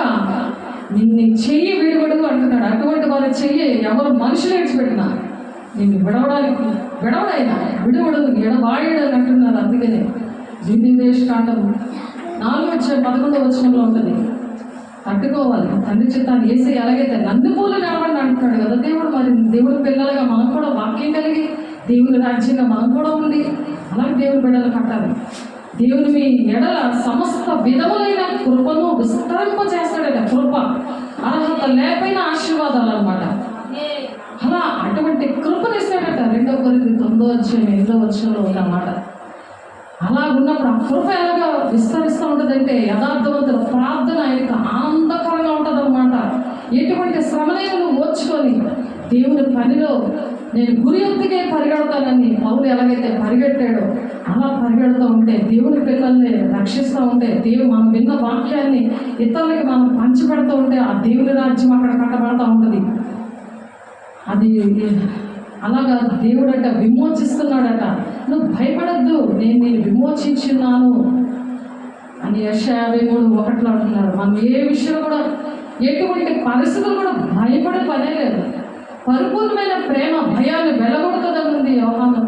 నిన్ను చెయ్యి విడువడు అంటున్నాడు. అటువంటి వారి చెయ్యి ఎవరు మనుషులు విడిచిపెట్టినా నిన్ను విడవడైనా విడువడు, ఎడబాయడు అని అంటున్నారు. అందుకనే ద్వితీయోపదేశకాండం 4:11 ఉంటుంది. తట్టుకోవాలి. తండ్రి చిత్తాన్ని వేసి ఎలాగైతే నంది పూలు నడవండి అంటున్నాడు కదా దేవుడు. మరి దేవుడి పిల్లలుగా మనం కూడా వాక్యం కలిగి దేవుని రాజ్యంగా మనం కూడా ఉంది. అలాగే దేవుని బిడ్డలు కట్టాలి. దేవుని మీ ఎడల సమస్త విధములైన కృపను విస్తరింపజేస్తాడట. కృప అర్హత లేకపోయిన ఆశీర్వాదాలు అన్నమాట. అలా అటువంటి కృపనిస్తాడట. 2 కొరింథీ 9:8 ఉన్నమాట. అలా ఉన్నప్పుడు ఆ కృప ఎలాగా విస్తరిస్తూ ఉంటుందంటే యథార్థవంతుల ప్రార్థన ఆయనకు ఆనందకరంగా ఉంటుంది అన్నమాట. ఎటువంటి శ్రమలైన నువ్వు ఓర్చుకొని దేవుని పనిలో నేను గురి ఎత్తుకే పరిగెడతానని పౌలు ఎలాగైతే పరిగెట్టాడో అలా పరిగెడుతూ ఉంటే, దేవుని పిల్లల్ని రక్షిస్తూ ఉంటే, మనం విన్న వాక్యాన్ని ఇతరులకి మనం పంచిపెడుతూ ఉంటే ఆ దేవుని రాజ్యం అక్కడ కట్టబడుతూ ఉంటుంది. అది అలాగా దేవుడట విమోచిస్తున్నాడట. నువ్వు భయపడద్దు, నేను విమోచించున్నాను అని యెషయా 53:1 అంటున్నారు. మనం ఏ విషయం కూడా ఎటువంటి పరిస్థితులు కూడా భయపడే పనే లేదు. పరిపూర్ణమైన ప్రేమ భయాన్ని వెలగొడుతుందనుంది యోహాను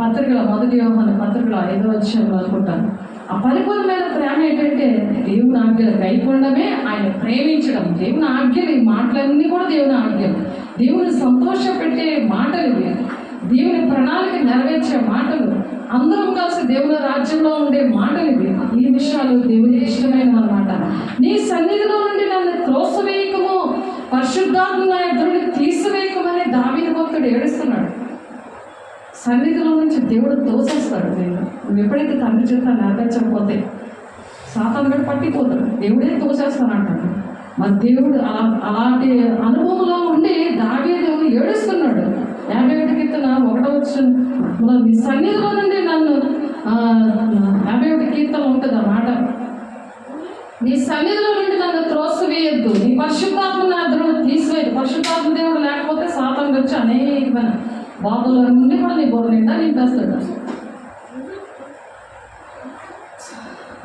పత్రికల 1 యోహాను పత్రికల 5:5 అనుకుంటాను. ఆ పరిపూర్ణమైన ప్రేమ ఏంటంటే దేవుని ఆజ్ఞలు గైకొనడమే, ఆయన ప్రేమించడం. దేవుని ఆజ్ఞలు, ఈ మాటలన్నీ కూడా దేవుని ఆజ్ఞలు, దేవుని సంతోషపెట్టే మాటలు, దేవుని ప్రణాళిక నెరవేర్చే మాటలు, అందరం కలిసి దేవుని రాజ్యంలో ఉండే మాటలు. ఈ విషయాలు దేవునికి ఇష్టమైనవి అన్నమాట. నీ సన్నిధిలో నుండి నన్ను త్రోసివేయకము, పరిశుద్ధాత్మ నా ఎదురుని తీసివేయకమని దావీదు భక్తుడు ఏడుస్తున్నాడు. సన్నిధిలో నుంచి దేవుడు తోసేస్తాడు. నువ్వు ఎప్పుడైతే తండ్రి చేత నెరవేర్చకపోతే సాతాను కూడా పట్టిపోతాడు. దేవుడే తోసేస్తానంటాడు. మరి దేవుడు అలాంటి అనుభవంలో ఉండి దావీదు ఏడుస్తున్నాడు. 51 కీర్తన 1 నీ సన్నిధిలో నుండి నన్ను 51 కీర్తన ఉంటుంది అన్నమాట. నీ సన్నిధిలో నుండి నన్ను త్రోసివేయొద్దు, నీ పరిశుద్ధాత్మ నా ఎదురుని తీసివేయదు. పరిశుద్ధాత్మ దేవుడు లేకపోతే సాతాను వచ్చి అనేకమైన బాధలు అన్నీ కూడా నీ బోధ నిండా నింపేస్తాడు.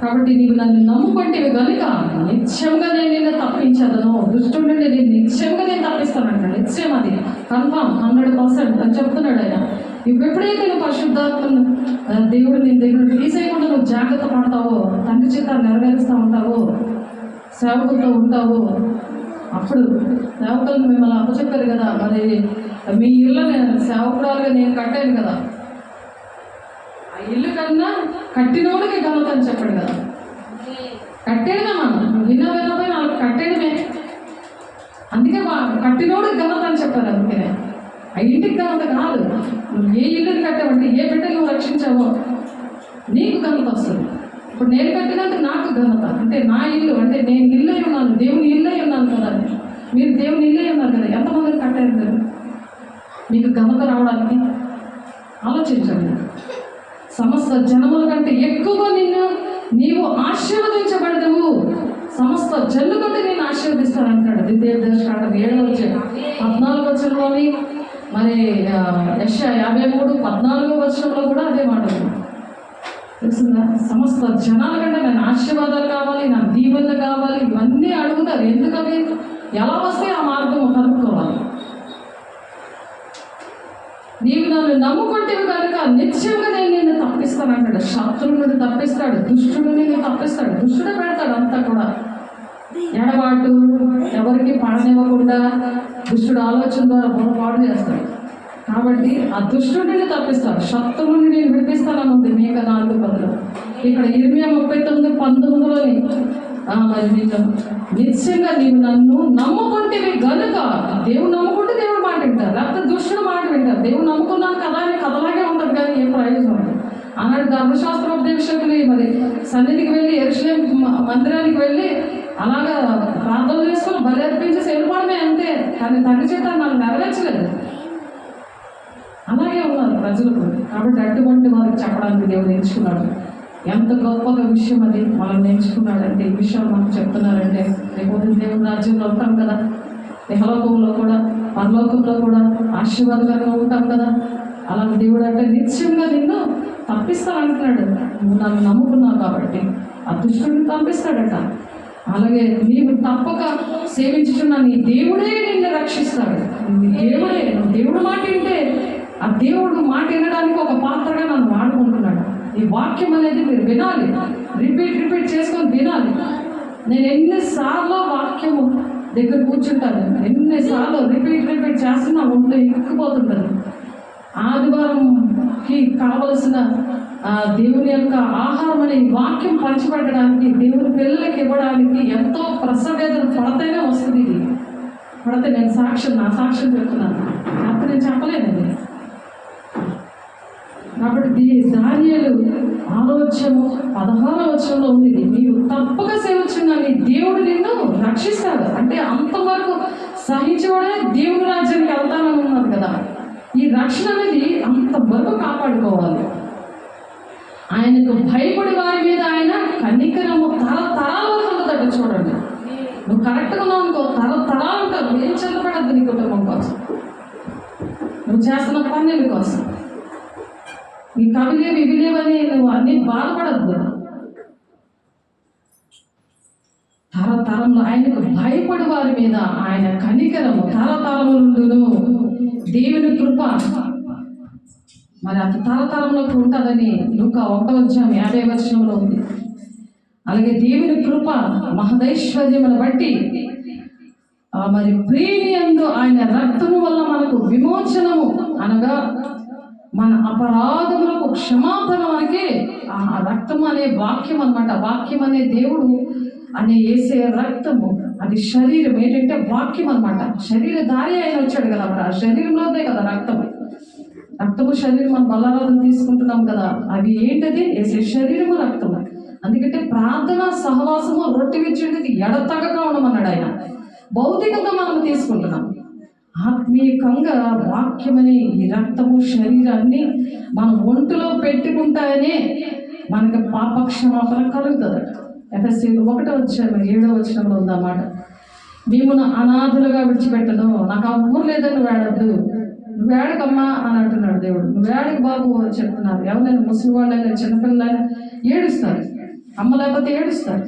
కాబట్టి నీవు నన్ను నమ్ముకుంటేవి కనుక నిత్యంగా నేను నిన్ను తప్పించదను, దుష్టుడి నుండి నేను నిత్యంగా నేను తప్పిస్తానంటాడు. నిత్యం, అది కన్ఫామ్ 100% అని చెప్తున్నాడు ఆయన. ఎప్పుడైతే నువ్వు పరిశుద్ధాత్మను దేవుడు నీ దగ్గర తీసేయకుండా నువ్వు జాగ్రత్త పడతావో, తండ్రి చిత్తాన్ని నెరవేరుస్తూ ఉంటావో, సేవకులతో ఉంటావో, అప్పుడు సేవకులు మిమ్మల్ని అప్పచెప్పారు కదా, మరి మీ ఇల్లు సేవకురాలుగా నేను కట్టాను కదా, ఆ ఇల్లు కన్నా కట్టినోడికి ఘనత అని చెప్పాడు కదా. కట్టేదా మనం వినపోయిన వాళ్ళకి కట్టేయడమే. అందుకే కట్టినోడికి ఘనత అని చెప్పారు. అందుకనే ఆ ఇంటికి ఘనత కాదు. నువ్వు ఏ ఇల్లుని కట్టావంటే, ఏ బిడ్డలు నువ్వు రక్షించావో నీకు ఘనత వస్తుంది. ఇప్పుడు నేను కట్టినందుకు నాకు ఘనత, అంటే నా ఇల్లు, అంటే నేను ఇల్లు అయి ఉన్నాను, దేవుని ఇల్లు అయి ఉన్నాను కదా. మీరు దేవుని ఇల్లు అయి ఉన్నారు కదా, ఎంతమందిని కట్టారు కదా మీకు ఘనత రావడానికి? ఆలోచించండి. సమస్త జనముల కంటే ఎక్కువ నీవు ఆశీర్వదించబడదువు, సమస్త జన్లు కంటే నేను ఆశీర్వదిస్తానంటాడు. ద్వితీయోపదేశకాండం 7:14 మరి యెషయా 53:14 కూడా అదే మాట తెలిసిందా. సమస్త జనాల కంటే నేను ఆశీర్వాదాలు కావాలి, నాకు దీవెనలు కావాలి, ఇవన్నీ అడుగుతారు. ఎందుకవి ఎలా వస్తే ఆ మార్గం కనుక్కోవాలి. నీవు నన్ను నమ్ముకుంటేవి కనుక నిత్యంగా నేను నిన్ను తప్పిస్తానంటాడు. శత్రువు నుండి తప్పిస్తాడు, దుష్టుడు నిన్ను తప్పిస్తాడు. దుష్టుడే పెడతాడు అంతా కూడా. ఎడబాటు ఎవరికి పడనివ్వకుండా దుష్టుడు ఆలోచన ద్వారా పొరపాటు చేస్తాడు. కాబట్టి ఆ దుష్టుడిని తప్పిస్తాడు, శత్రువుని నేను విడిపిస్తానని ఉంది మేక 4:10. ఇక్కడ ఇర్మియా 39:19 మరి నీకు నిత్యంగా నీవు నన్ను నమ్ముకుంటేవి గనుక, దేవుడు నమ్ముకుంటే దేవుడు మాట వింటారు, లేకపోతే దుష్టుడు మాట వింటారు. దేవుడు నమ్ముకున్నాను కదా అని కథలాగే ఉంటుంది, కానీ ఏం ప్రయోజనం ఉంది. ఆనాడు ధర్మశాస్త్రోపదేశకులు మరి సన్నిధికి వెళ్ళి యెరూషలేము మందిరానికి వెళ్ళి అలాగా ప్రార్థనలు చేసుకుని బలి అర్పించేసి వెళ్ళిపోవడమే అంతే, కానీ తండ్రి చేత నాకు నెరవేర్చలేదు. అలాగే ఉన్నారు ప్రజలు. కాబట్టి అటువంటి వారికి చెప్పడానికి దేవుడు ఎంచుకున్నాడు. ఎంత గొప్పగా విషయం అది మనం ఎంచుకున్నాడంటే, ఈ విషయం మనకు చెప్తున్నారంటే, రేపు దేవుని రాజ్యంలో ఉంటాం కదా, ఇహలోకంలో కూడా పరలోకంలో కూడా ఆశీర్వాదకరంగా ఉంటాం కదా. అలాగే దేవుడు అంటే నిత్యంగా నిన్ను తప్పిస్తానంటున్నాడు. నువ్వు నన్ను నమ్ముకున్నావు కాబట్టి ఆ దుష్టుడిని పంపిస్తాడట. అలాగే నీవు తప్పక సేవించుచున్న నీ దేవుడే నిన్ను రక్షిస్తాడు. నీ దేవుడే, దేవుడు మాట వింటే ఆ దేవుడు మాట వినడానికి ఒక పాత్రగా నన్ను వాడుకుంటున్నాడు. ఈ వాక్యం అనేది మీరు వినాలి, రిపీట్ చేసుకొని వినాలి. నేను ఎన్నిసార్లు వాక్యము దగ్గర కూర్చుంటాను, ఎన్నిసార్లు రిపీట్ చేస్తున్నా ఒంట్లో ఎక్కిపోతుంటాను. ఆదివారంకి కావలసిన దేవుని యొక్క ఆహారం అనే వాక్యం పంచిపెట్టడానికి, దేవుని పిల్లలకి ఇవ్వడానికి ఎంతో ప్రసవేదన పడితేనే వస్తుంది. ఇది పడితే నేను నా సాక్ష్యం చెప్తున్నాను, అప్పుడు నేను చెప్పలేనండి. కాబట్టి దానియేలు ఆలోచనము 16వ వచనంలో ఉంది, నీవు తప్పక సేవించిన నీ దేవుడు నిన్ను రక్షిస్తాడు. అంటే అంతవరకు సహించేవాడే దేవుని రాజ్యానికి వెళ్తానని ఉన్నారు కదా. ఈ రక్షణ అనేది అంతవరకు కాపాడుకోవాలి. ఆయనకు భయపడి వారి మీద ఆయన కనికరము తరతరాల వరకు ఉంటుందట. చూడండి, నువ్వు కరెక్ట్గా ఉన్నావు అనుకో, తరతరాలు ఉంటావు. ఏం చెందపడద్దు నీ కుటుంబం కోసం, నువ్వు చేస్తున్న పనుల కోసం. నీ కవిలేవు ఇవి లేవని నువ్వు అన్ని బాధపడద్దు. తరతరంలో ఆయనకు భయపడి వారి మీద ఆయన కనికరము తరతరములుండును. దేవుని కృప మరి అంత తరతరంలోకి ఉంటుందని లూకా 1:50 ఉంది. అలాగే దేవుని కృప మహదైశ్వర్యమును బట్టి మరి ప్రేమియందు ఆయన రక్తము వల్ల మనకు విమోచనము, అనగా మన అపరాధములకు క్షమాపణ మనకి ఆ రక్తం అనే వాక్యం అనమాట. వాక్యం అనే దేవుడు అనే వేసే రక్తము, అది శరీరం ఏంటంటే వాక్యం అనమాట. శరీర దారి ఆయన వచ్చాడు కదా, మరి ఆ శరీరంలోదే కదా రక్తము. శరీరం మనం బలారాధన తీసుకుంటున్నాం కదా, అవి ఏంటది వేసే శరీరము రక్తము. అందుకంటే ప్రార్థన సహవాసము రొట్టె విచ్చేది ఎడతగగా ఉండమన్నాడు ఆయన. భౌతికంగా మనం తీసుకుంటున్నాం, ఆత్మీయంగా వాక్యమని ఈ రక్తము శరీరాన్ని మనం ఒంటిలో పెట్టుకుంటాయనే మనకు పాపక్షమాపణ కలుగుతుంది. ఎఫెసీయులు 1:7 ఉందన్నమాట. మేము అనాథులుగా విడిచిపెట్టను, నాకు ఆ ఊరు లేదని నువ్వు వేడద్దు, నువ్వు వేడకమ్మా అని అంటున్నాడు దేవుడు. నువ్వు వేడకు బాబు అని చెప్తున్నారు. ఎవరైనా ముసలి వాళ్ళైనా చిన్నపిల్లలైనా ఏడుస్తారు. అమ్మ లేకపోతే ఏడుస్తారు,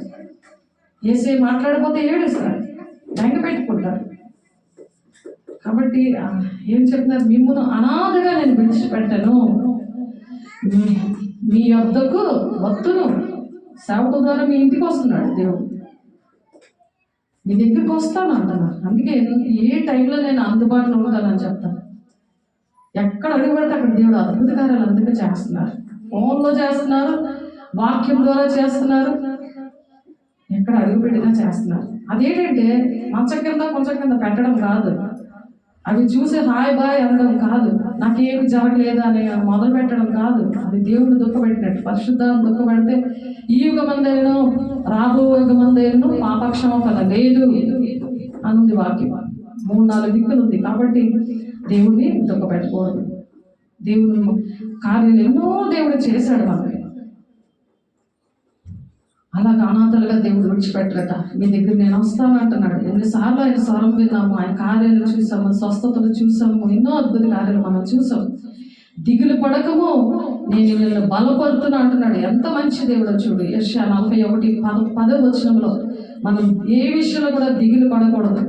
ఏసే మాట్లాడకపోతే ఏడుస్తారు, బెంగ పెట్టుకుంటారు. కాబట్టి ఏం చెప్తున్నారు? మిమ్మల్ని అనాథగా నేను విడిచిపెట్టను, మీ యొద్దకు వత్తును. సేవకుల ద్వారా మీ ఇంటికి వస్తున్నాడు దేవుడు, మీ దగ్గరికి వస్తాను అంటున్నారు. అందుకే ఏ టైంలో నేను అందుబాటులో ఉంటానని చెప్తాను. ఎక్కడ అడుగుపడితే అక్కడ దేవుడు అద్భుత కార్యాలు అందుకే చేస్తున్నారు. ఫోన్లో చేస్తున్నారు, వాక్యం ద్వారా చేస్తున్నారు, ఎక్కడ అడుగుపెట్టినా చేస్తున్నారు. అదేంటంటే మంచం కింద పెట్టడం కాదు, అవి చూసి హాయ్ బాయ్ అనడం కాదు, నాకేమి జరగలేదా అని మొదలు పెట్టడం కాదు. అది దేవుడు దుఃఖపెట్టినట్టు. పరిశుద్ధాన్ని దుఃఖపెడితే ఈ యుగమందైనా రాబో యుగమందైనా పాపక్షమాపణ లేదు అనుంది వాక్యం. 3-4 దిక్కులు ఉంది. కాబట్టి దేవుడిని దుఃఖపెట్టకూడదు. దేవుని కార్యాలు ఎన్నో దేవుడు చేశాడు మనకి. అలాగా అనాథలుగా దేవుడు విడిచిపెట్టరట. మీ దగ్గర నేను వస్తాను అంటున్నాడు. ఎన్నిసార్లు ఆయన స్వరం విన్నాము, ఆయన కార్యాలు చూసాము, స్వస్థతలు చూసాము, ఎన్నో అద్భుత కార్యాలు మనం చూసాము. దిగులు పడకము, నేను నిన్ను బలపడుతున్నా అంటున్నాడు. ఎంత మంచి దేవుడు చూడు. యెషయా 41:10 వచనంలో మనం ఏ విషయంలో కూడా దిగులు పడకూడదు.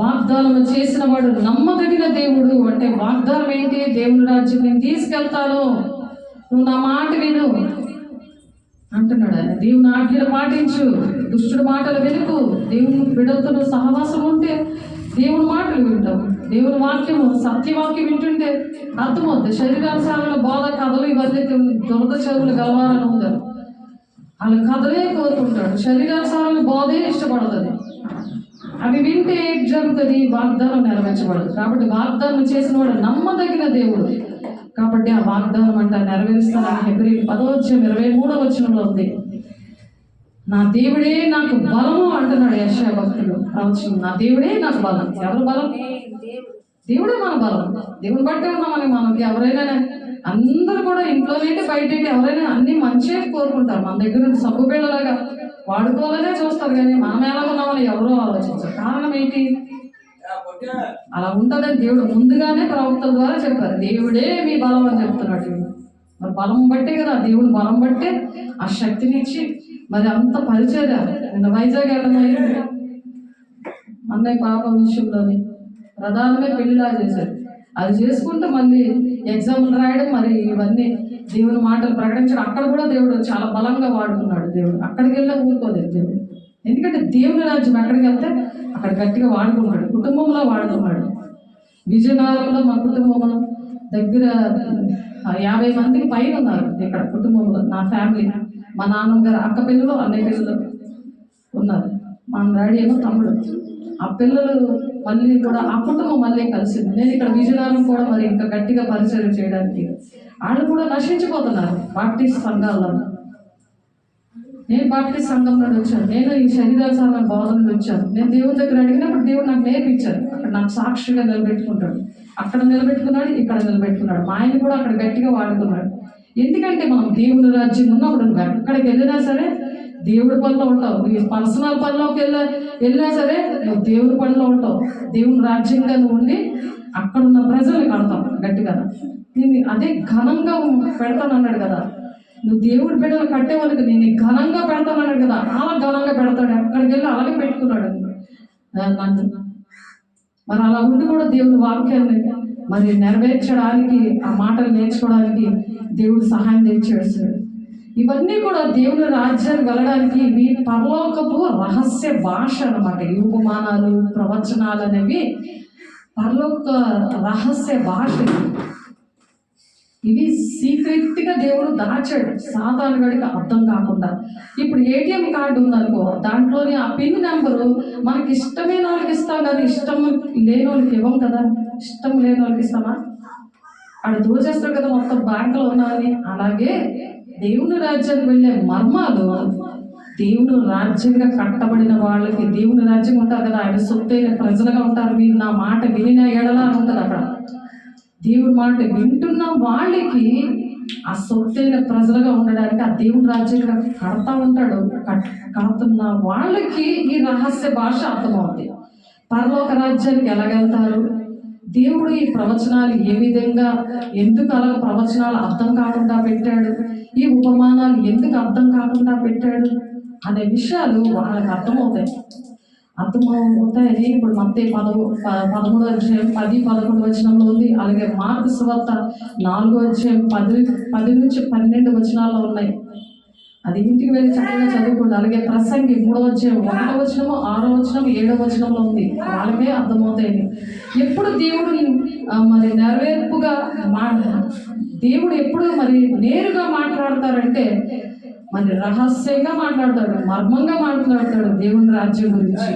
వాగ్దానం చేసిన వాడు నమ్మదగిన దేవుడు. అంటే వాగ్దానం ఏంటి? దేవుని రాజ్యం నేను తీసుకెళ్తాను, నువ్వు నా మాట విను అంటున్నాడు ఆయన. దేవుని ఆజ్ఞలు పాటించు, దుష్టుడు మాటలు వినుకు. దేవుని బిడ్డలతో సహవాసం ఉంటే దేవుని మాటలు వింటావు. దేవుని వాక్యము, సత్యవాక్యం వింటుంటే అర్థమవుతుంది. శరీరానుసారమైన బోధ కథలు ఇవన్నీ దురద చెవులు గలవాలని ఉంటారు. వాళ్ళ కథలే కోరుకుంటాడు, శరీరానుసారమైన బోధే ఇష్టపడుతుంది. అవి వింటే జరుగుతుంది, వాగ్దానం నెరవేర్చబడదు. కాబట్టి వాగ్దానం చేసిన వాడు నమ్మదగిన దేవుడు. కాబట్టి ఆ వాగ్దానం అంటే నెరవేరుస్తానని హెబ్రీయులు 10:23 ఉంది. నా దేవుడే నాకు బలము అంటున్నాడు యెషయా భక్తుడు ప్రవచనం. నా దేవుడే నాకు బలం. ఎవరు బలం? దేవుడే మన బలం. దేవుని బట్టే ఉన్నామని మనకి ఎవరైనా, అందరూ కూడా ఇంట్లోనేంటి బయటేంటి ఎవరైనా అన్ని మంచిగా కోరుకుంటారు. మన దగ్గర నుండి సబ్బు బిళ్ళలాగా వాడుకోవాలనే చూస్తారు, కానీ మనం ఎలా ఉన్నామని ఎవరో ఆలోచించారు. కారణం ఏంటి? అలా ఉంటుందని దేవుడు ముందుగానే ప్రవక్తల ద్వారా చెప్పారు. దేవుడే మీ బలం అని చెప్తున్నాడు. మరి బలం బట్టే కదా, దేవుడు బలం బట్టే ఆ శక్తినిచ్చి మరి అంత పరిచర్య. నిన్న వైజాగ్ వెళ్ళమైంది, అన్నయ్య పాప విషయంలోని ప్రధానమే పెళ్లిలా చేశారు. అది చేసుకుంటూ మళ్ళీ ఎగ్జామ్లు రాయడం, మరి ఇవన్నీ దేవుని మాటలు ప్రకటించడం, అక్కడ కూడా దేవుడు చాలా బలంగా వాడుకున్నాడు. దేవుడు అక్కడికి వెళ్ళా ఊరుకోలేదు దేవుడు. ఎందుకంటే దేవుని రాజ్యం ఎక్కడికి వెళ్తే అక్కడ గట్టిగా వాడుకున్నాడు, కుటుంబంలో వాడుకున్నాడు. విజయనగరంలో మా కుటుంబంలో దగ్గర 50 మందికి పైన ఉన్నారు ఇక్కడ కుటుంబంలో. నా ఫ్యామిలీ, మా నాన్నగారు అక్క పిల్లలు, అన్నయ్య పిల్లలు ఉన్నారు. మా డాడీ ఏమో తమ్ముడు. ఆ పిల్లలు మళ్ళీ కూడా ఆ కుటుంబం మళ్ళీ కలిసింది. నేను ఇక్కడ విజయనగరం కూడా మరి ఇంకా గట్టిగా పరిచయం చేయడానికి, వాళ్ళు కూడా నశించిపోతున్నారు బాప్టిస్ట్ సంఘాల్లో. నేను బాప్టిస్ట్ సంఘం నుండి వచ్చాను, నేను ఈ శరీరానుసారమైన బోధన నుండి వచ్చాను. నేను దేవుని దగ్గర అడిగినప్పుడు దేవుడు నాకు నేర్పించారు. అక్కడ నాకు సాక్షిగా నిలబెట్టుకుంటాడు. అక్కడ నిలబెట్టుకున్నాడు, ఇక్కడ నిలబెట్టుకున్నాడు. మా ఆయన కూడా అక్కడ గట్టిగా వాడుకున్నాడు. ఎందుకంటే మనం దేవుని రాజ్యం ఉన్నప్పుడు నువ్వు ఎక్కడికి వెళ్ళినా సరే దేవుడి పనిలో ఉంటావు. నీ పర్సనల్ పనిలోకి వెళ్ళినా సరే నువ్వు దేవుడి పనిలో ఉంటావు. దేవుని రాజ్యంగా నువ్వు ఉండి అక్కడ ఉన్న ప్రజలు కడతావు గట్టిగా. నేను అదే ఘనంగా పెడతాను అన్నాడు కదా. నువ్వు దేవుడి బిడ్డలు కట్టే వాళ్ళకి నేను ఘనంగా పెడతాను అన్నాడు కదా. అలా ఘనంగా పెడతాడు. అక్కడికి వెళ్ళి అలాగే పెట్టుకున్నాడు నన్ను. మరి అలా ఉండి కూడా దేవుని వాక్యాన్ని మరి నెరవేర్చడానికి, ఆ మాటలు నేర్చుకోవడానికి దేవుడు సహాయం తెచ్చాడు. ఇవన్నీ కూడా దేవుని రాజ్యానికి వెళ్ళడానికి ఇవి పరలోకపు రహస్య భాష అన్నమాట. ఈ ఉపమానాలు, ప్రవచనాలు అనేవి పరలోక రహస్య భాష. ఇవి సీక్రెట్గా దేవుడు దాచాడు, సాతాను గడికి అర్థం కాకుండా. ఇప్పుడు ఏటీఎం కార్డు ఉందనుకో, దాంట్లోని ఆ పిన్ నెంబరు మనకి ఇష్టమైన వాళ్ళకి ఇస్తాం కదా, ఇష్టం లేని వాళ్ళకి ఇవ్వం కదా. ఇష్టం లేని వాళ్ళకి ఇస్తామా? ఆడ దోచేస్తాడు కదా మొత్తం బ్యాంకులో ఉన్నాయని. అలాగే దేవుని రాజ్యానికి వెళ్ళే మర్మాలు దేవుని రాజ్యంగా కట్టబడిన వాళ్ళకి, దేవుని రాజ్యం ఉంటారు కదా, ఆయన సొత్తైన ప్రజలుగా ఉంటారు. మీరు నా మాట వినిన ఎడలా అని ఉంటుంది అక్కడ. దేవుడి మాట వింటున్న వాళ్ళకి ఆ సొత్తైన ప్రజలుగా ఉండడానికి ఆ దేవుని రాజ్యంగా కడతా ఉంటాడు. కడుతున్న వాళ్ళకి ఈ రహస్య భాష అర్థమవుతుంది. పరలోక రాజ్యానికి ఎలాగెళ్తారు, దేవుడు ఈ ప్రవచనాలు ఏ విధంగా, ఎందుకు అలా ప్రవచనాలు అర్థం కాకుండా పెట్టాడు, ఈ ఉపమానాలు ఎందుకు అర్థం కాకుండా పెట్టాడు అనే విషయాలు వాళ్ళకి అర్థమవుతాయని ఇప్పుడు మత్తయి 13వ అధ్యాయం 10, 11 వచనంలో ఉంది. అలాగే మార్కు సువార్త 4వ అధ్యాయం 10 నుంచి 12 వచనాల్లో ఉన్నాయి. అది ఇంటికి వెళ్ళి చక్కగా చదువుకోండి. అలాగే ప్రసంగి 3వ అధ్యాయం 1వ వచనము, 6వ వచనం, 7వ వచనంలో ఉంది. వాళ్ళకే అర్థమవుతాయని. ఎప్పుడు దేవుడు మరి నెరవేర్పుగా దేవుడు ఎప్పుడు మరి నేరుగా మాట్లాడతారంటే మరి రహస్యంగా మాట్లాడతాడు, మర్మంగా మాట్లాడతాడు దేవుని రాజ్యం గురించి.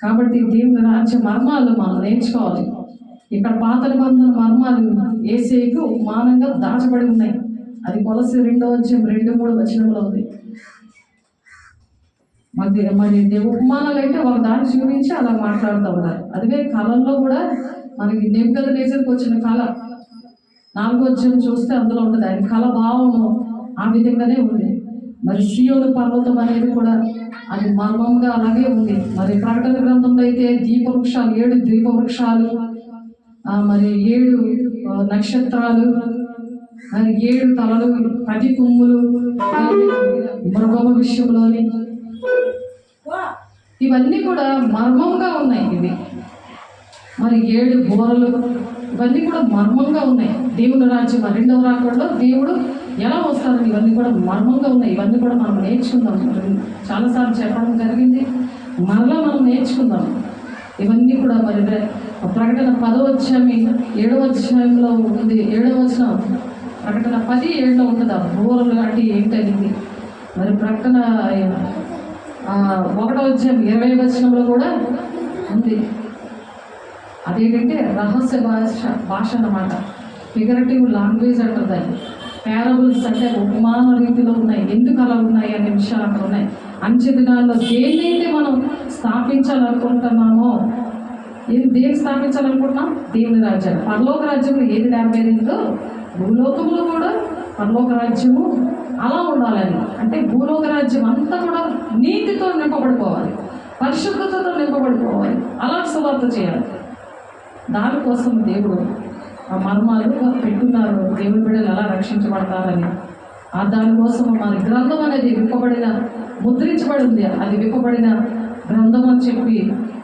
కాబట్టి దేవుని రాజ్య మర్మాలు మనం నేర్చుకోవాలి. ఇక్కడ పాత నిబంధన మర్మాలు యేసేకు ఉపమానంగా దాచబడి ఉన్నాయి. అది కొలస్సీ 2వ అధ్యాయం 2-3 వచనంలో ఉంది. మరి ఉపమానాలు అంటే ఒక దాన్ని చూపించి అలా మాట్లాడుతూ ఉన్నారు. అదే కళల్లో కూడా మనకి నెబుకద్నెజరుకు వచ్చిన కళ 4వ అధ్యాయం చూస్తే అందులో ఉంటుంది. ఆయన కళ భావము ఆ విధంగానే ఉంది. మరి సియోను పర్వతం అనేది కూడా అది మర్మంగా అలాగే ఉంది. మరి ప్రకటన గ్రంథంలో అయితే 7 దీపవృక్షాలు, మరి 7 నక్షత్రాలు, మరి 7 తలలు, 10 కొమ్ములు, మృగమ విషయంలోని ఇవన్నీ కూడా మర్మంగా ఉన్నాయి. ఇవి మరి 7 బోరలు, ఇవన్నీ కూడా మర్మంగా ఉన్నాయి. దేవుని రాజ్యం 2వ రాకడలో దేవుడు ఎలా వస్తారని ఇవన్నీ కూడా మర్మంగా ఉన్నాయి. ఇవన్నీ కూడా మనం నేర్చుకుందాం. చాలాసార్లు చెప్పడం జరిగింది, మరలా మనం నేర్చుకుందాం. ఇవన్నీ కూడా మరి ప్రకటన 10వ అధ్యాయం 7వ అధ్యాయంలో ఉంది. 7వ వచనం ప్రకటన 10:7లో ఉంటుంది. ఆ బోరలు అంటే ఏంటనేది మరి ప్రకటన 1వ అధ్యాయం 20వ వచనంలో కూడా ఉంది. అదేంటంటే రహస్య భాష అన్నమాట. ఫిగరేటివ్ లాంగ్వేజ్ అంటారు దాన్ని. పారబుల్స్ అంటే ఉపమాన రీతిలో ఉన్నాయి. ఎందుకు అలా ఉన్నాయి అనే విషయాలు అక్కడ ఉన్నాయి. అంచె దినాల్లో దేన్నైతే మనం స్థాపించాలనుకుంటున్నామో, దేన్ని స్థాపించాలనుకుంటున్నాం? దేవుని రాజ్యాన్ని. పరలోక రాజ్యంలో ఏది నెరవేరిందో భూలోకంలో కూడా పరలోక రాజ్యము అలా ఉండాలని. అంటే భూలోక రాజ్యం అంతా కూడా నీతితో నింపబడిపోవాలి, పరిశుద్ధతతో నింపబడిపోవాలి. అలా సువార్త చేయాలి. దానికోసం దేవుడు ఆ మర్మాలుగా పెట్టున్నారు. దేవుని బిడ్డలు ఎలా రక్షించబడతారని. దానికోసం మన గ్రంథం అనేది ముద్రించబడి ఉంది. అది విప్పబడిన గ్రంథం అని చెప్పి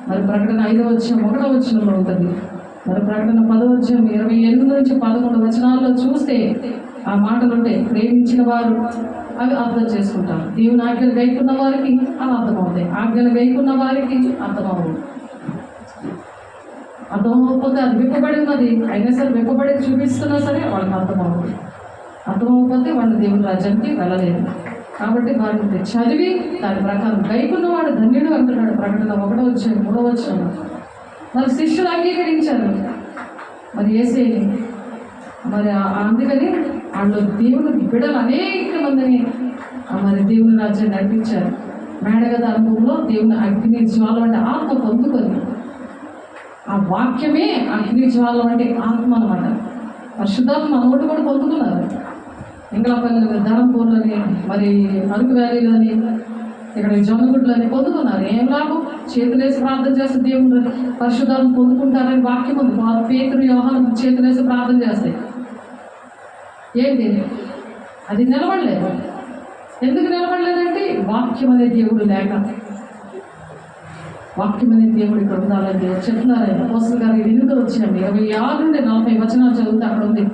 మరి ప్రకటన 5వ అధ్యాయం 1వ వచనంలో ఉంటుంది. మరి ప్రకటన 10వ అధ్యాయం 28 నుంచి 11 వచనాల్లో చూస్తే ఆ మాటలు ఉంటాయి. ప్రేమించిన వారు అవి అర్థం చేసుకుంటారు. దేవుని ఆజ్ఞలు గైకున్న వారికి అవి అర్థమవుతాయి. ఆజ్ఞలు గైకున్న వారికి అర్థమవుతుంది. అర్థమవకపోతే అది విప్పబడి ఉన్నది అయినా సరే, విప్పబడి చూపిస్తున్నా సరే వాళ్ళకి అర్థమవుతుంది. అర్థమవకపోతే వాళ్ళు దేవుని రాజ్యానికి వెళ్ళలేదు. కాబట్టి వాటిని చదివి దాని ప్రకారం గైకున్నవాడు ధన్యుడు అంటున్నాడు ప్రకటన 1వ అధ్యాయం 3వ వచనం. మరి శిష్యులు అంగీకరించారు మరి యేసేని. మరి అందుకని వాళ్ళు దేవుని బిడ్డలు అనేక మందిని మరి దేవుని రాజ్యాన్ని నడిపించారు. మేడగద అనుభవంలో దేవుని అగ్ని జ్వాల వంటి ఆత్మ పొందుకొని, ఆ వాక్యమే అగ్ని జ్వాల వంటి ఆత్మ అన్నమాట. పరిశుద్ధాత్మ మనోటి కూడా పొందుకున్నారు. ఇంగళపల్లి, ధరంపూర్లని, మరి అరకు వ్యాలీలని, ఇక్కడ జొన్నగుడ్లని పొందుకున్నారు. ఏం లాభం? చేతులేసి ప్రార్థన చేస్తే దేవుడు పరిశుద్ధాత్మ పొందుకుంటారని వాక్యం ఉంది. పేతురు, యోహాను చేతులేసి ప్రార్థన చేస్తాయి. ఏంటి అది నిలబడలేదు. ఎందుకు నిలబడలేదంటే వాక్యం అనే దేవుడు లేక. వాక్యం అనే దేవుడు ఇక్కడ ఉండాలని దేవుడు చెప్తున్నారు. అపోస్తలుల గారు 8వ అధ్యాయం 26 నుండి 40 వచనాలు చదివితే అక్కడ ఉంది.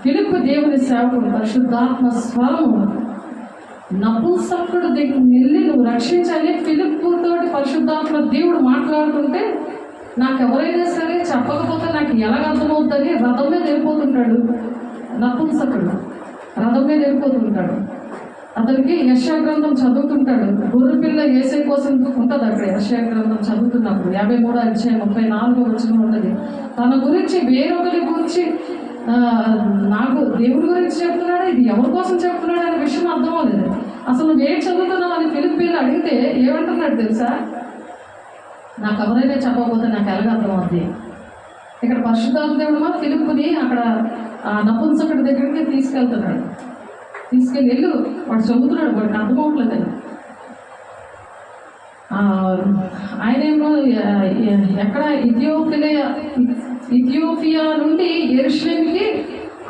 ఫిలిప్పు దేవుని సేవకుడు పరిశుద్ధాత్మ స్వరము నపుంసకుడు దగ్గర వెళ్ళి నువ్వు రక్షించాలి. ఫిలిప్పుతోటి పరిశుద్ధాత్మ దేవుడు మాట్లాడుతుంటే నాకు ఎవరైనా సరే చెప్పకపోతే నాకు ఎలాగ అర్థమవుతుందని రథం మీద వెళ్ళిపోతుంటాడు. నపుంసకుడు రథం మీద వెళ్ళిపోతుంటాడు. అతనికి యెషయా గ్రంథం చదువుతుంటాడు. గొర్రెపిల్ల యేసే కోసం ఉంటుంది అక్కడ. యెషయా గ్రంథం చదువుతున్నప్పుడు 53వ అధ్యాయం 34వ వచనం ఉంటుంది. తన గురించి వేరొకరి గురించి నాకు దేవుడి గురించి చెప్తున్నాడా, ఇది ఎవరి కోసం చెప్తున్నాడు అనే విషయం అర్థం అవ్వలేదు. అసలు నువ్వు ఏం చదువుతున్నావు అని ఫిలిప్పీలు అడిగితే ఏమంటున్నాడు తెలుసా? నాకు ఎవరైనా చెప్పకపోతే నాకు ఎలాగ అర్థం అవుద్ది. ఇక్కడ పరిశుద్ధాత్మ దేవుడు ఫిలిప్పుని అక్కడ నపుంసకుడి దగ్గరికి తీసుకెళ్తున్నాడు. తీసుకెళ్ళి వెళ్ళు, వాడు చదువుతున్నాడు, వాడికి అర్థం అవ్వట్లేదని. ఆయనేమో ఎక్కడ ఇథియోపియా నుండి యెరూషలేముకి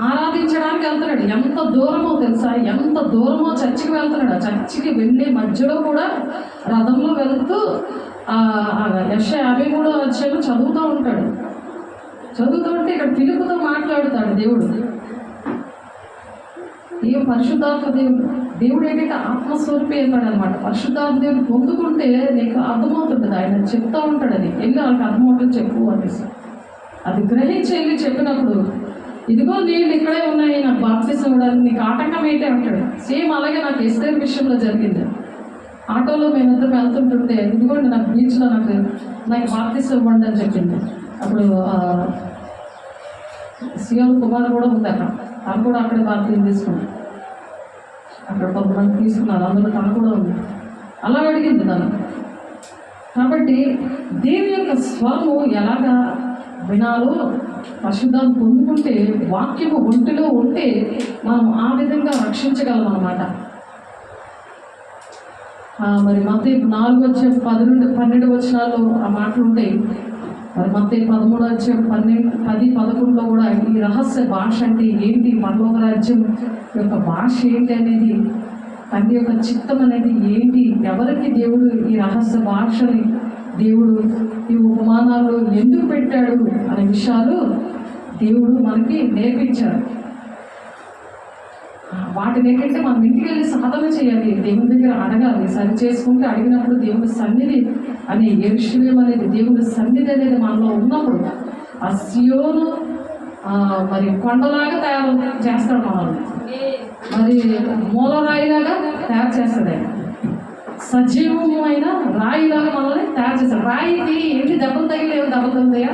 ఆరాధించడానికి వెళ్తున్నాడు. ఎంత దూరమో తెలుసా, ఎంత దూరమో చర్చికి వెళ్తున్నాడు. ఆ చర్చికి వెళ్ళే మధ్యలో కూడా రథంలో వెళ్తూ యెషయా 53 చదువుతూ ఉంటాడు. చదువుతూ ఉంటే ఇక్కడ పిలుపుతో మాట్లాడుతాడు దేవుడు. పరిశుద్ధాత్మ దేవుడు ఏంటంటే ఆత్మస్వరూపి అన్నాడు అనమాట. పరిశుద్ధాత్మ దేవుడు పొందుకుంటే నీకు అర్థమవుతుంది, ఆయన చెప్తా ఉంటాడు. అది వెళ్ళి వాళ్ళకి అర్థమవుతుంది చెప్పు అనేసి అది గ్రహించి వెళ్ళి చెప్పినప్పుడు, ఇదిగో నీళ్ళు ఇక్కడే ఉన్నాయి, నాకు బాప్తిసం ఇవ్వడానికి నీకు ఆటంకం ఏంటి అంటాడు. సేమ్ అలాగే నాకు ఎస్తేర్ విషయంలో జరిగింది. ఆటోలో మేమిద్దరం వెళ్తుంటుంటే, ఇదిగోండి నాకు బీచ్లో నాకు బాప్తిసం ఇవ్వండి అని చెప్పింది. అప్పుడు సియోన్ కుమార్ కూడా ఉంది అక్కడ, తను కూడా అక్కడే బాప్తిసం తీసుకుంది. అక్కడ కొంతమంది తీసుకున్నారు, అందులో తను కూడా ఉంది. అలా అడిగింది తను. కాబట్టి దేవుని యొక్క స్వరము ఎలాగా వినాలో, పరిశుద్ధాన్ని పొందుకుంటే, వాక్యము ఒంటిలో ఉంటే మనం ఆ విధంగా రక్షించగలం అన్నమాట. మరి మత్తయి 4:10-12 ఆ మాటలు ఉంటాయి. మరి మత్తయి 13:10-11 కూడా ఈ రహస్య భాష అంటే ఏంటి, పరలోక రాజ్యం యొక్క భాష ఏంటి అనేది, తండ్రి యొక్క చిత్తం అనేది ఏంటి, ఎవరికి దేవుడు ఈ రహస్య భాషని దేవుడు ఈ ఉపమానాలు ఎందుకు పెట్టాడు అనే విషయాలు దేవుడు మనకి నేర్పించాడు. వాటిని ఏంటంటే మనం ఇంటికి వెళ్ళి సాధన చేయాలి, దేవుని దగ్గర అడగాలి. సరి చేసుకుంటే అడిగినప్పుడు దేవుని సన్నిధి అనే యెరూషలేము అనేది, దేవుని సన్నిధి అనేది మనలో ఉన్నప్పుడు ఆ సియోను మరి కొండలాగా తయారు చేస్తాడు మనల్ని, మరి మూలరాయిలాగా తయారు చేస్తాడు ఆయన. సజీవమైన రాయిలాగా మనల్ని తయారు చేస్తాడు. రాయికి ఎన్ని దెబ్బలు తగిలేవు, దెబ్బలు తగులుతాయా,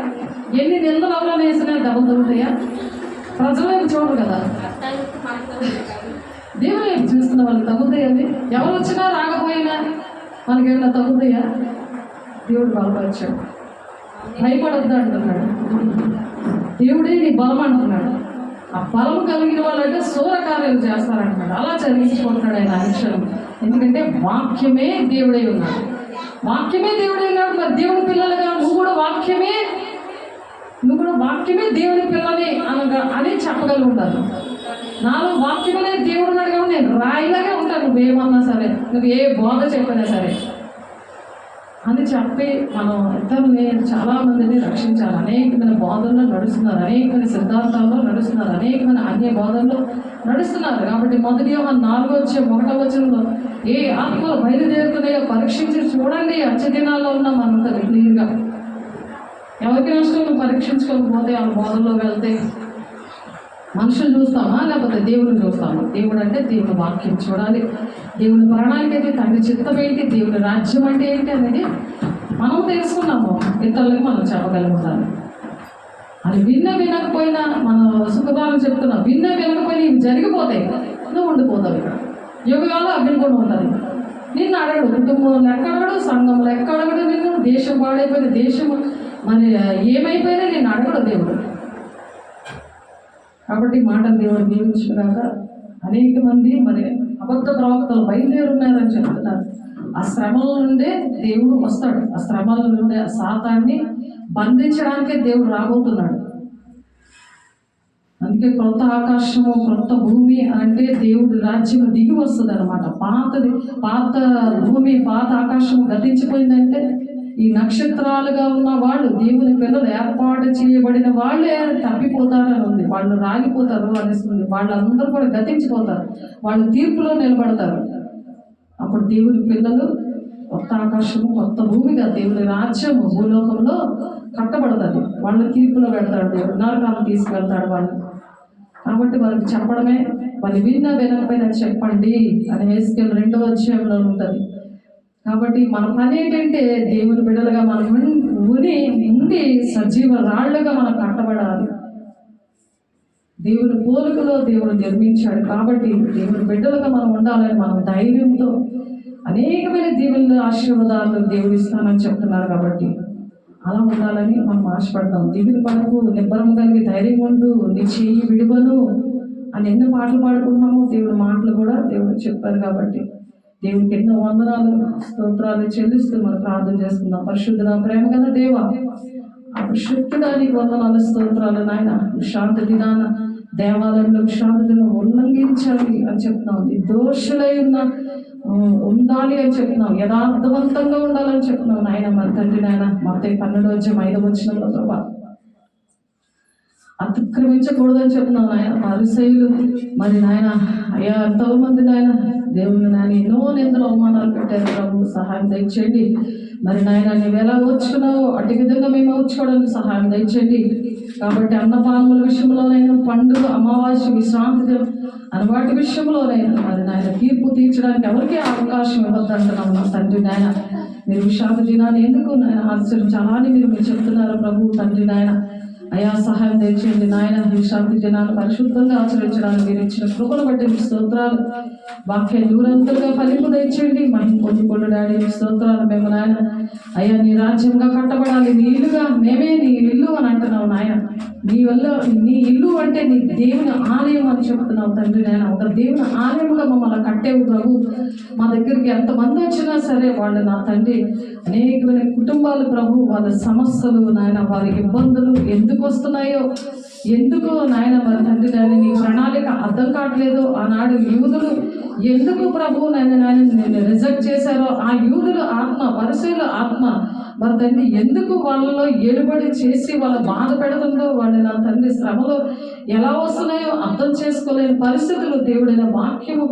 ఎన్ని నిందలు అవన్నీ వేసినా దెబ్బలు తగులుతాయా? ప్రజలు చూడరు కదా, దేవుని వైపు చూస్తున్న వాళ్ళకి తగులుతాయి. అవి ఎవరు వచ్చినా రాకపోయినా మనకేమైనా తగులుతాయా? దేవుడు బలపరిచాడు. భయపడద్దు అంటున్నాడు. దేవుడే నీ బలం అంటున్నాడు. ఆ బలం కలిగిన వాళ్ళంటే సూర కార్యాలు చేస్తారంటున్నాడు. అలా చదివించుకుంటున్నాడు ఆయన అక్షరం. ఎందుకంటే వాక్యమే దేవుడై ఉన్నాడు. వాక్యమే దేవుడై ఉన్నాడు. మరి దేవుని పిల్లలుగా నువ్వు కూడా వాక్యమే దేవుని పిల్లని అని చెప్పగలుగుతాను. నాలో వాక్యమే దేవుడు ఉన్నాడు కాబట్టి నేను రాయిలాగే ఉంటాను. నువ్వేమన్నా సరే, నువ్వు ఏ బోధ చెప్పినా సరే అని చెప్పి మనం ఇతరులని చాలామందిని రక్షించాలి. అనేకమైన బోధనలో నడుస్తున్నారు, అనేకమైన సిద్ధాంతాల్లో నడుస్తున్నారు, అనేకమైన అన్య బోధనలో నడుస్తున్నారు. కాబట్టి 1 యోహాను 4:1 ఏ ఆత్మలు బయలుదేరుతున్నాయో పరీక్షించి చూడండి. అచ్చ దినాల్లో ఉన్నాం అంటారు క్లియర్గా. ఎవరికి నష్టం, నువ్వు పరీక్షించుకోకపోతే ఆ బోధనలో వెళ్తే మనుషులు చూస్తామా లేకపోతే దేవుడిని చూస్తామా? దేవుడు అంటే దేవుని వాక్యం చూడాలి. దేవుని ప్రణాళిక ఏంటి, తండ్రి చిత్తం ఏంటి, దేవుని రాజ్యం అంటే ఏంటి అనేది మనం తెలుసుకున్నాము. ఇతరులకు మనం చెప్పగలుగుతాము. అది వినకపోయినా మన సుఖభావం చెప్తున్నా, వినకపోయినా ఇవి జరిగిపోతాయి, నువ్వు ఉండిపోతావు. ఇక్కడ యుగాలు అగ్ని కూడా ఉంటుంది. నిన్ను అడగడు, కుటుంబంలో ఎక్కడగడు, సంఘంలో ఎక్కడగడు, నిన్ను దేశం పాడైపోయిన దేశం మరి ఏమైపోయినా నేను అడగడు దేవుడు. కాబట్టి మాటలు దేవుడు దీవించుకున్నాక అనేక మంది మరి అబద్ధ ప్రవక్తలు బయలుదేరున్నారని చెప్తున్నారు. ఆ శ్రమల నుండే దేవుడు వస్తాడు. ఆ శ్రమల నుండే ఆ సాతాన్ని బంధించడానికే దేవుడు రాబోతున్నాడు. అందుకే క్రొత్త ఆకాశము క్రొత్త భూమి అంటే దేవుడి రాజ్యం దిగి వస్తుంది అనమాట. పాత భూమి పాత ఆకాశము గతించిపోయిందంటే ఈ నక్షత్రాలుగా ఉన్న వాళ్ళు, దేవుని పిల్లలు ఏర్పాటు చేయబడిన వాళ్ళే తప్పిపోతారని ఉంది. వాళ్ళు రాగిపోతారు అనిస్తుంది. వాళ్ళందరూ కూడా గతించిపోతారు, వాళ్ళు తీర్పులో నిలబడతారు. అప్పుడు దేవుని పిల్లలు కొత్త ఆకాశము కొత్త భూమిగా దేవుని రాజ్యము భూలోకంలో కట్టబడుతుంది. వాళ్ళు తీర్పులో పెడతాడు దేవుడు, నరకాలను తీసుకెళ్తాడు వాళ్ళు. కాబట్టి వాళ్ళకి చెప్పడమే, వాళ్ళు వినకపోయినా చెప్పండి అని హెస్కేలు 2వ ఉంటుంది. కాబట్టి మన పని ఏంటంటే దేవుని బిడ్డలుగా మనం ఉండి సజీవ రాళ్లుగా మనం కట్టబడాలి. దేవుని పోలికలో దేవుడు నిర్మించాడు. కాబట్టి దేవుని బిడ్డలుగా మనం ఉండాలని మనం ధైర్యంతో అనేకమైన దీవుల ఆశీర్వాదాలు దేవుడు ఇస్తానని చెప్తున్నారు. కాబట్టి అలా ఉండాలని మనం ఆశపడతాం. దిగులు పడకు, నిబ్బరం కలిగి ధైర్యం ఉండు, నీ చెయ్యి విడువను అని ఎన్నో పాటలు పాడుకుంటున్నాము. దేవుడి మాటలు కూడా దేవుడు చెప్పారు. కాబట్టి దేవునికి ఎన్నో వందనాలు స్తోత్రాలు చెల్లిస్తూ మనం ప్రార్థన చేసుకుందాం. పరిశుద్ధుల ప్రేమ గల దేవ, అభిషక్తుడానికి వందనాలు స్తోత్రాలు నాయన. విశ్రాంతి దినాన దేవాలయంలో విశ్రాంతి దినం ఉల్లంఘించాలి అని చెప్తున్నాం. నిర్దోషులై ఉండాలి అని చెప్తున్నాం. యథార్థవంతంగా ఉండాలని చెప్తున్నాం నాయన. మరి తండ్రి నాయన మత్తయి 12:5 ప్రభా అతిక్రమించకూడదని చెప్తున్నాం నాయన. పరిసయ్యులు మరి నాయన అయ్యా ఎంతో మంది నాయన దేవుని నాయన ఎన్నో నిందలు అవమానాలు పెట్టారు. ప్రభు సహాయం దయచేయండి. మరి నాయన నువ్వు ఎలా వచ్చుకున్నావో అటు విధంగా మేము వచ్చుకోవడానికి సహాయం దయచేయండి. కాబట్టి అన్నపానముల విషయంలోనైనా, పండుగ, అమావాస్య, విశ్రాంతి అని వాటి విషయంలోనైనా మరి నాయన తీర్పు తీర్చడానికి ఎవరికీ అవకాశం ఇవ్వద్దంటున్నాం నా తండ్రి నాయన. మీరు విశ్రాంతి దినాన్ని ఎందుకు నాయన ఆచరించాలని మీరు చెప్తున్నారు ప్రభు తండ్రి నాయన. అయా సహాయం తెచ్చేయండి నాయన. విశ్రాంతి దినాన్ని పరిశుద్ధంగా ఆచరించడానికి మీరు ఇచ్చిన కృపను బట్టి మీ స్తోత్రాలు. వాక్యం దూరంతలుగా ఫలింపు తెచ్చేయండి. మహిమ పొందుకోండి డాడీ. మీ స్తోత్రాలు. మేము నాయన అయ్యా నీ రాజ్యంగా కట్టబడాలి, నీ ఇల్లుగా మేమే నీ ఇల్లు అని అంటున్నావు నాయన. నీ వల్ల నీ ఇల్లు అంటే నీ దేవుని ఆలయం అని చెప్తున్నావు తండ్రి నాయన. ఒక దేవుని ఆలయంగా మమ్మల్ని కట్టేవు ప్రభు. మా దగ్గరికి ఎంతమంది వచ్చినా సరే వాళ్ళు నా తండ్రి అనేకమైన కుటుంబాలు ప్రభు, వాళ్ళ సమస్యలు నాయన, వారి ఇబ్బందులు ఎందుకు వస్తున్నాయో, ఎందుకు నాయన మరి తండ్రి నాయన నీ ప్రణాళిక అర్థం కావట్లేదు. ఆనాడు యూదులు ఎందుకు ప్రభు నేను రిజెక్ట్ చేశారో, ఆ యూదుల ఆత్మ, పరిశీల ఆత్మ మరి తండ్రి ఎందుకు వాళ్ళలో ఏలుబడి చేసి వాళ్ళ బాధ పెడుతుందో, వాళ్ళు నా తండ్రి శ్రమలో ఎలా వస్తున్నాయో అర్థం చేసుకోలేని పరిస్థితులు దేవుడైన వాక్యము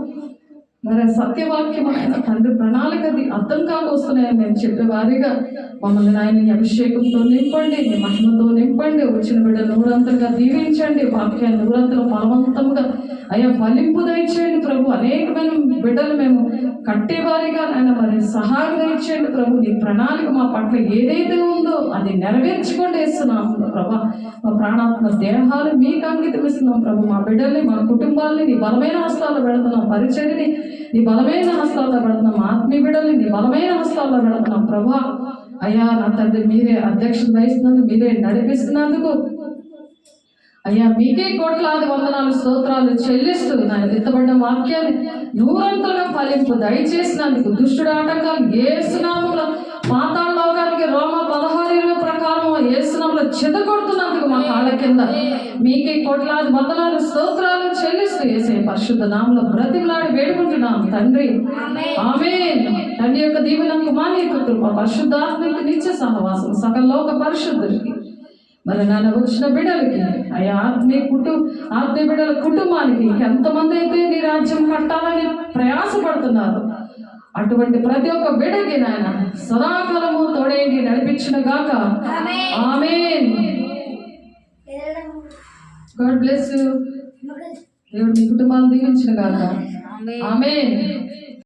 మరి సత్యవాక్యం ఆయన తండ్రి ప్రణాళికది అర్థం కాక వస్తున్నాయని నేను చెప్పేవారిగా మమ్మల్ని ఆయన అభిషేకంతో నింపండి, నీ మహిమతో నింపండి. వచ్చిన బిడ్డలు నూరంతలుగా దీవించండి. వాక్యాన్ని నూరంతలు బలవంతంగా అయ్యా ఫలింపు దయచేయండి ప్రభు. అనేకమైన బిడ్డలు మేము కట్టేవారిగా ఆయన మరి సహాయం దయచేయండి ప్రభు. నీ ప్రణాళిక మా పట్ల ఏదైతే ఉందో అది నెరవేర్చుకోండి వేస్తున్నాం ప్రభా. మా ప్రాణాత్మ దేహాలు మీకు అంకితం ఇస్తున్నాం ప్రభు. మా బిడ్డల్ని, మా కుటుంబాలని నీ బలమైన హస్తాల్లో పెడుతున్నాం. పరిచర్ని నీ బలమైన హస్తాల్లో పెడుతున్నాం. ఆత్మీయ బిడ్డల్ని నీ బలమైన హస్తాల్లో పెడుతున్నాం ప్రభా. అయ్యా నా తండ్రి మీరే అధ్యక్షులు వహిస్తున్నందుకు, మీరే నడిపిస్తున్నందుకు అయ్యా మీకే కోట్లాది వందనాలు స్తోత్రాలు చెల్లిస్తూ ఆయన విత్తబడ్డ వాక్యాన్ని నూరంతలుగా ఫలింపు దయచేసినందుకు, దుష్టుడు ఆటంకాలు యేసునామములో పాతాళ లోకానికి రోమ 16 ప్రకారం యేసునామములో చెదగొడుతున్నందుకు మా కాళ్ళ కింద మీకే కోట్లాది వందనాలు స్తోత్రాలు చెల్లిస్తూ యేసే పరిశుద్ధ నామములో బ్రతిమలాడి వేడుకుంటున్నాం తండ్రి. ఆమేన్. తండ్రి యొక్క దీవెన, కుమారుని యొక్క కృప, పరిశుద్ధాత్మకి నిత్య సహవాసం సకల లోక పరిశుద్ధులకి మరి నాన్న వచ్చిన బిడ్డలకి అయ్యా ఆత్మీయ బిడ్డల కుటుంబానికి ఎంతమంది అయితే నీ రాజ్యం కట్టాలని ప్రయాసపడుతున్నారు అటువంటి ప్రతి ఒక్క బిడ్డకి నాయన సదాకాలము తోడేంటి నడిపించిన గాక. ఆమేన్. God bless you. దేవుడు మీ కుటుంబాలను దీవించిన గాక. ఆమేన్.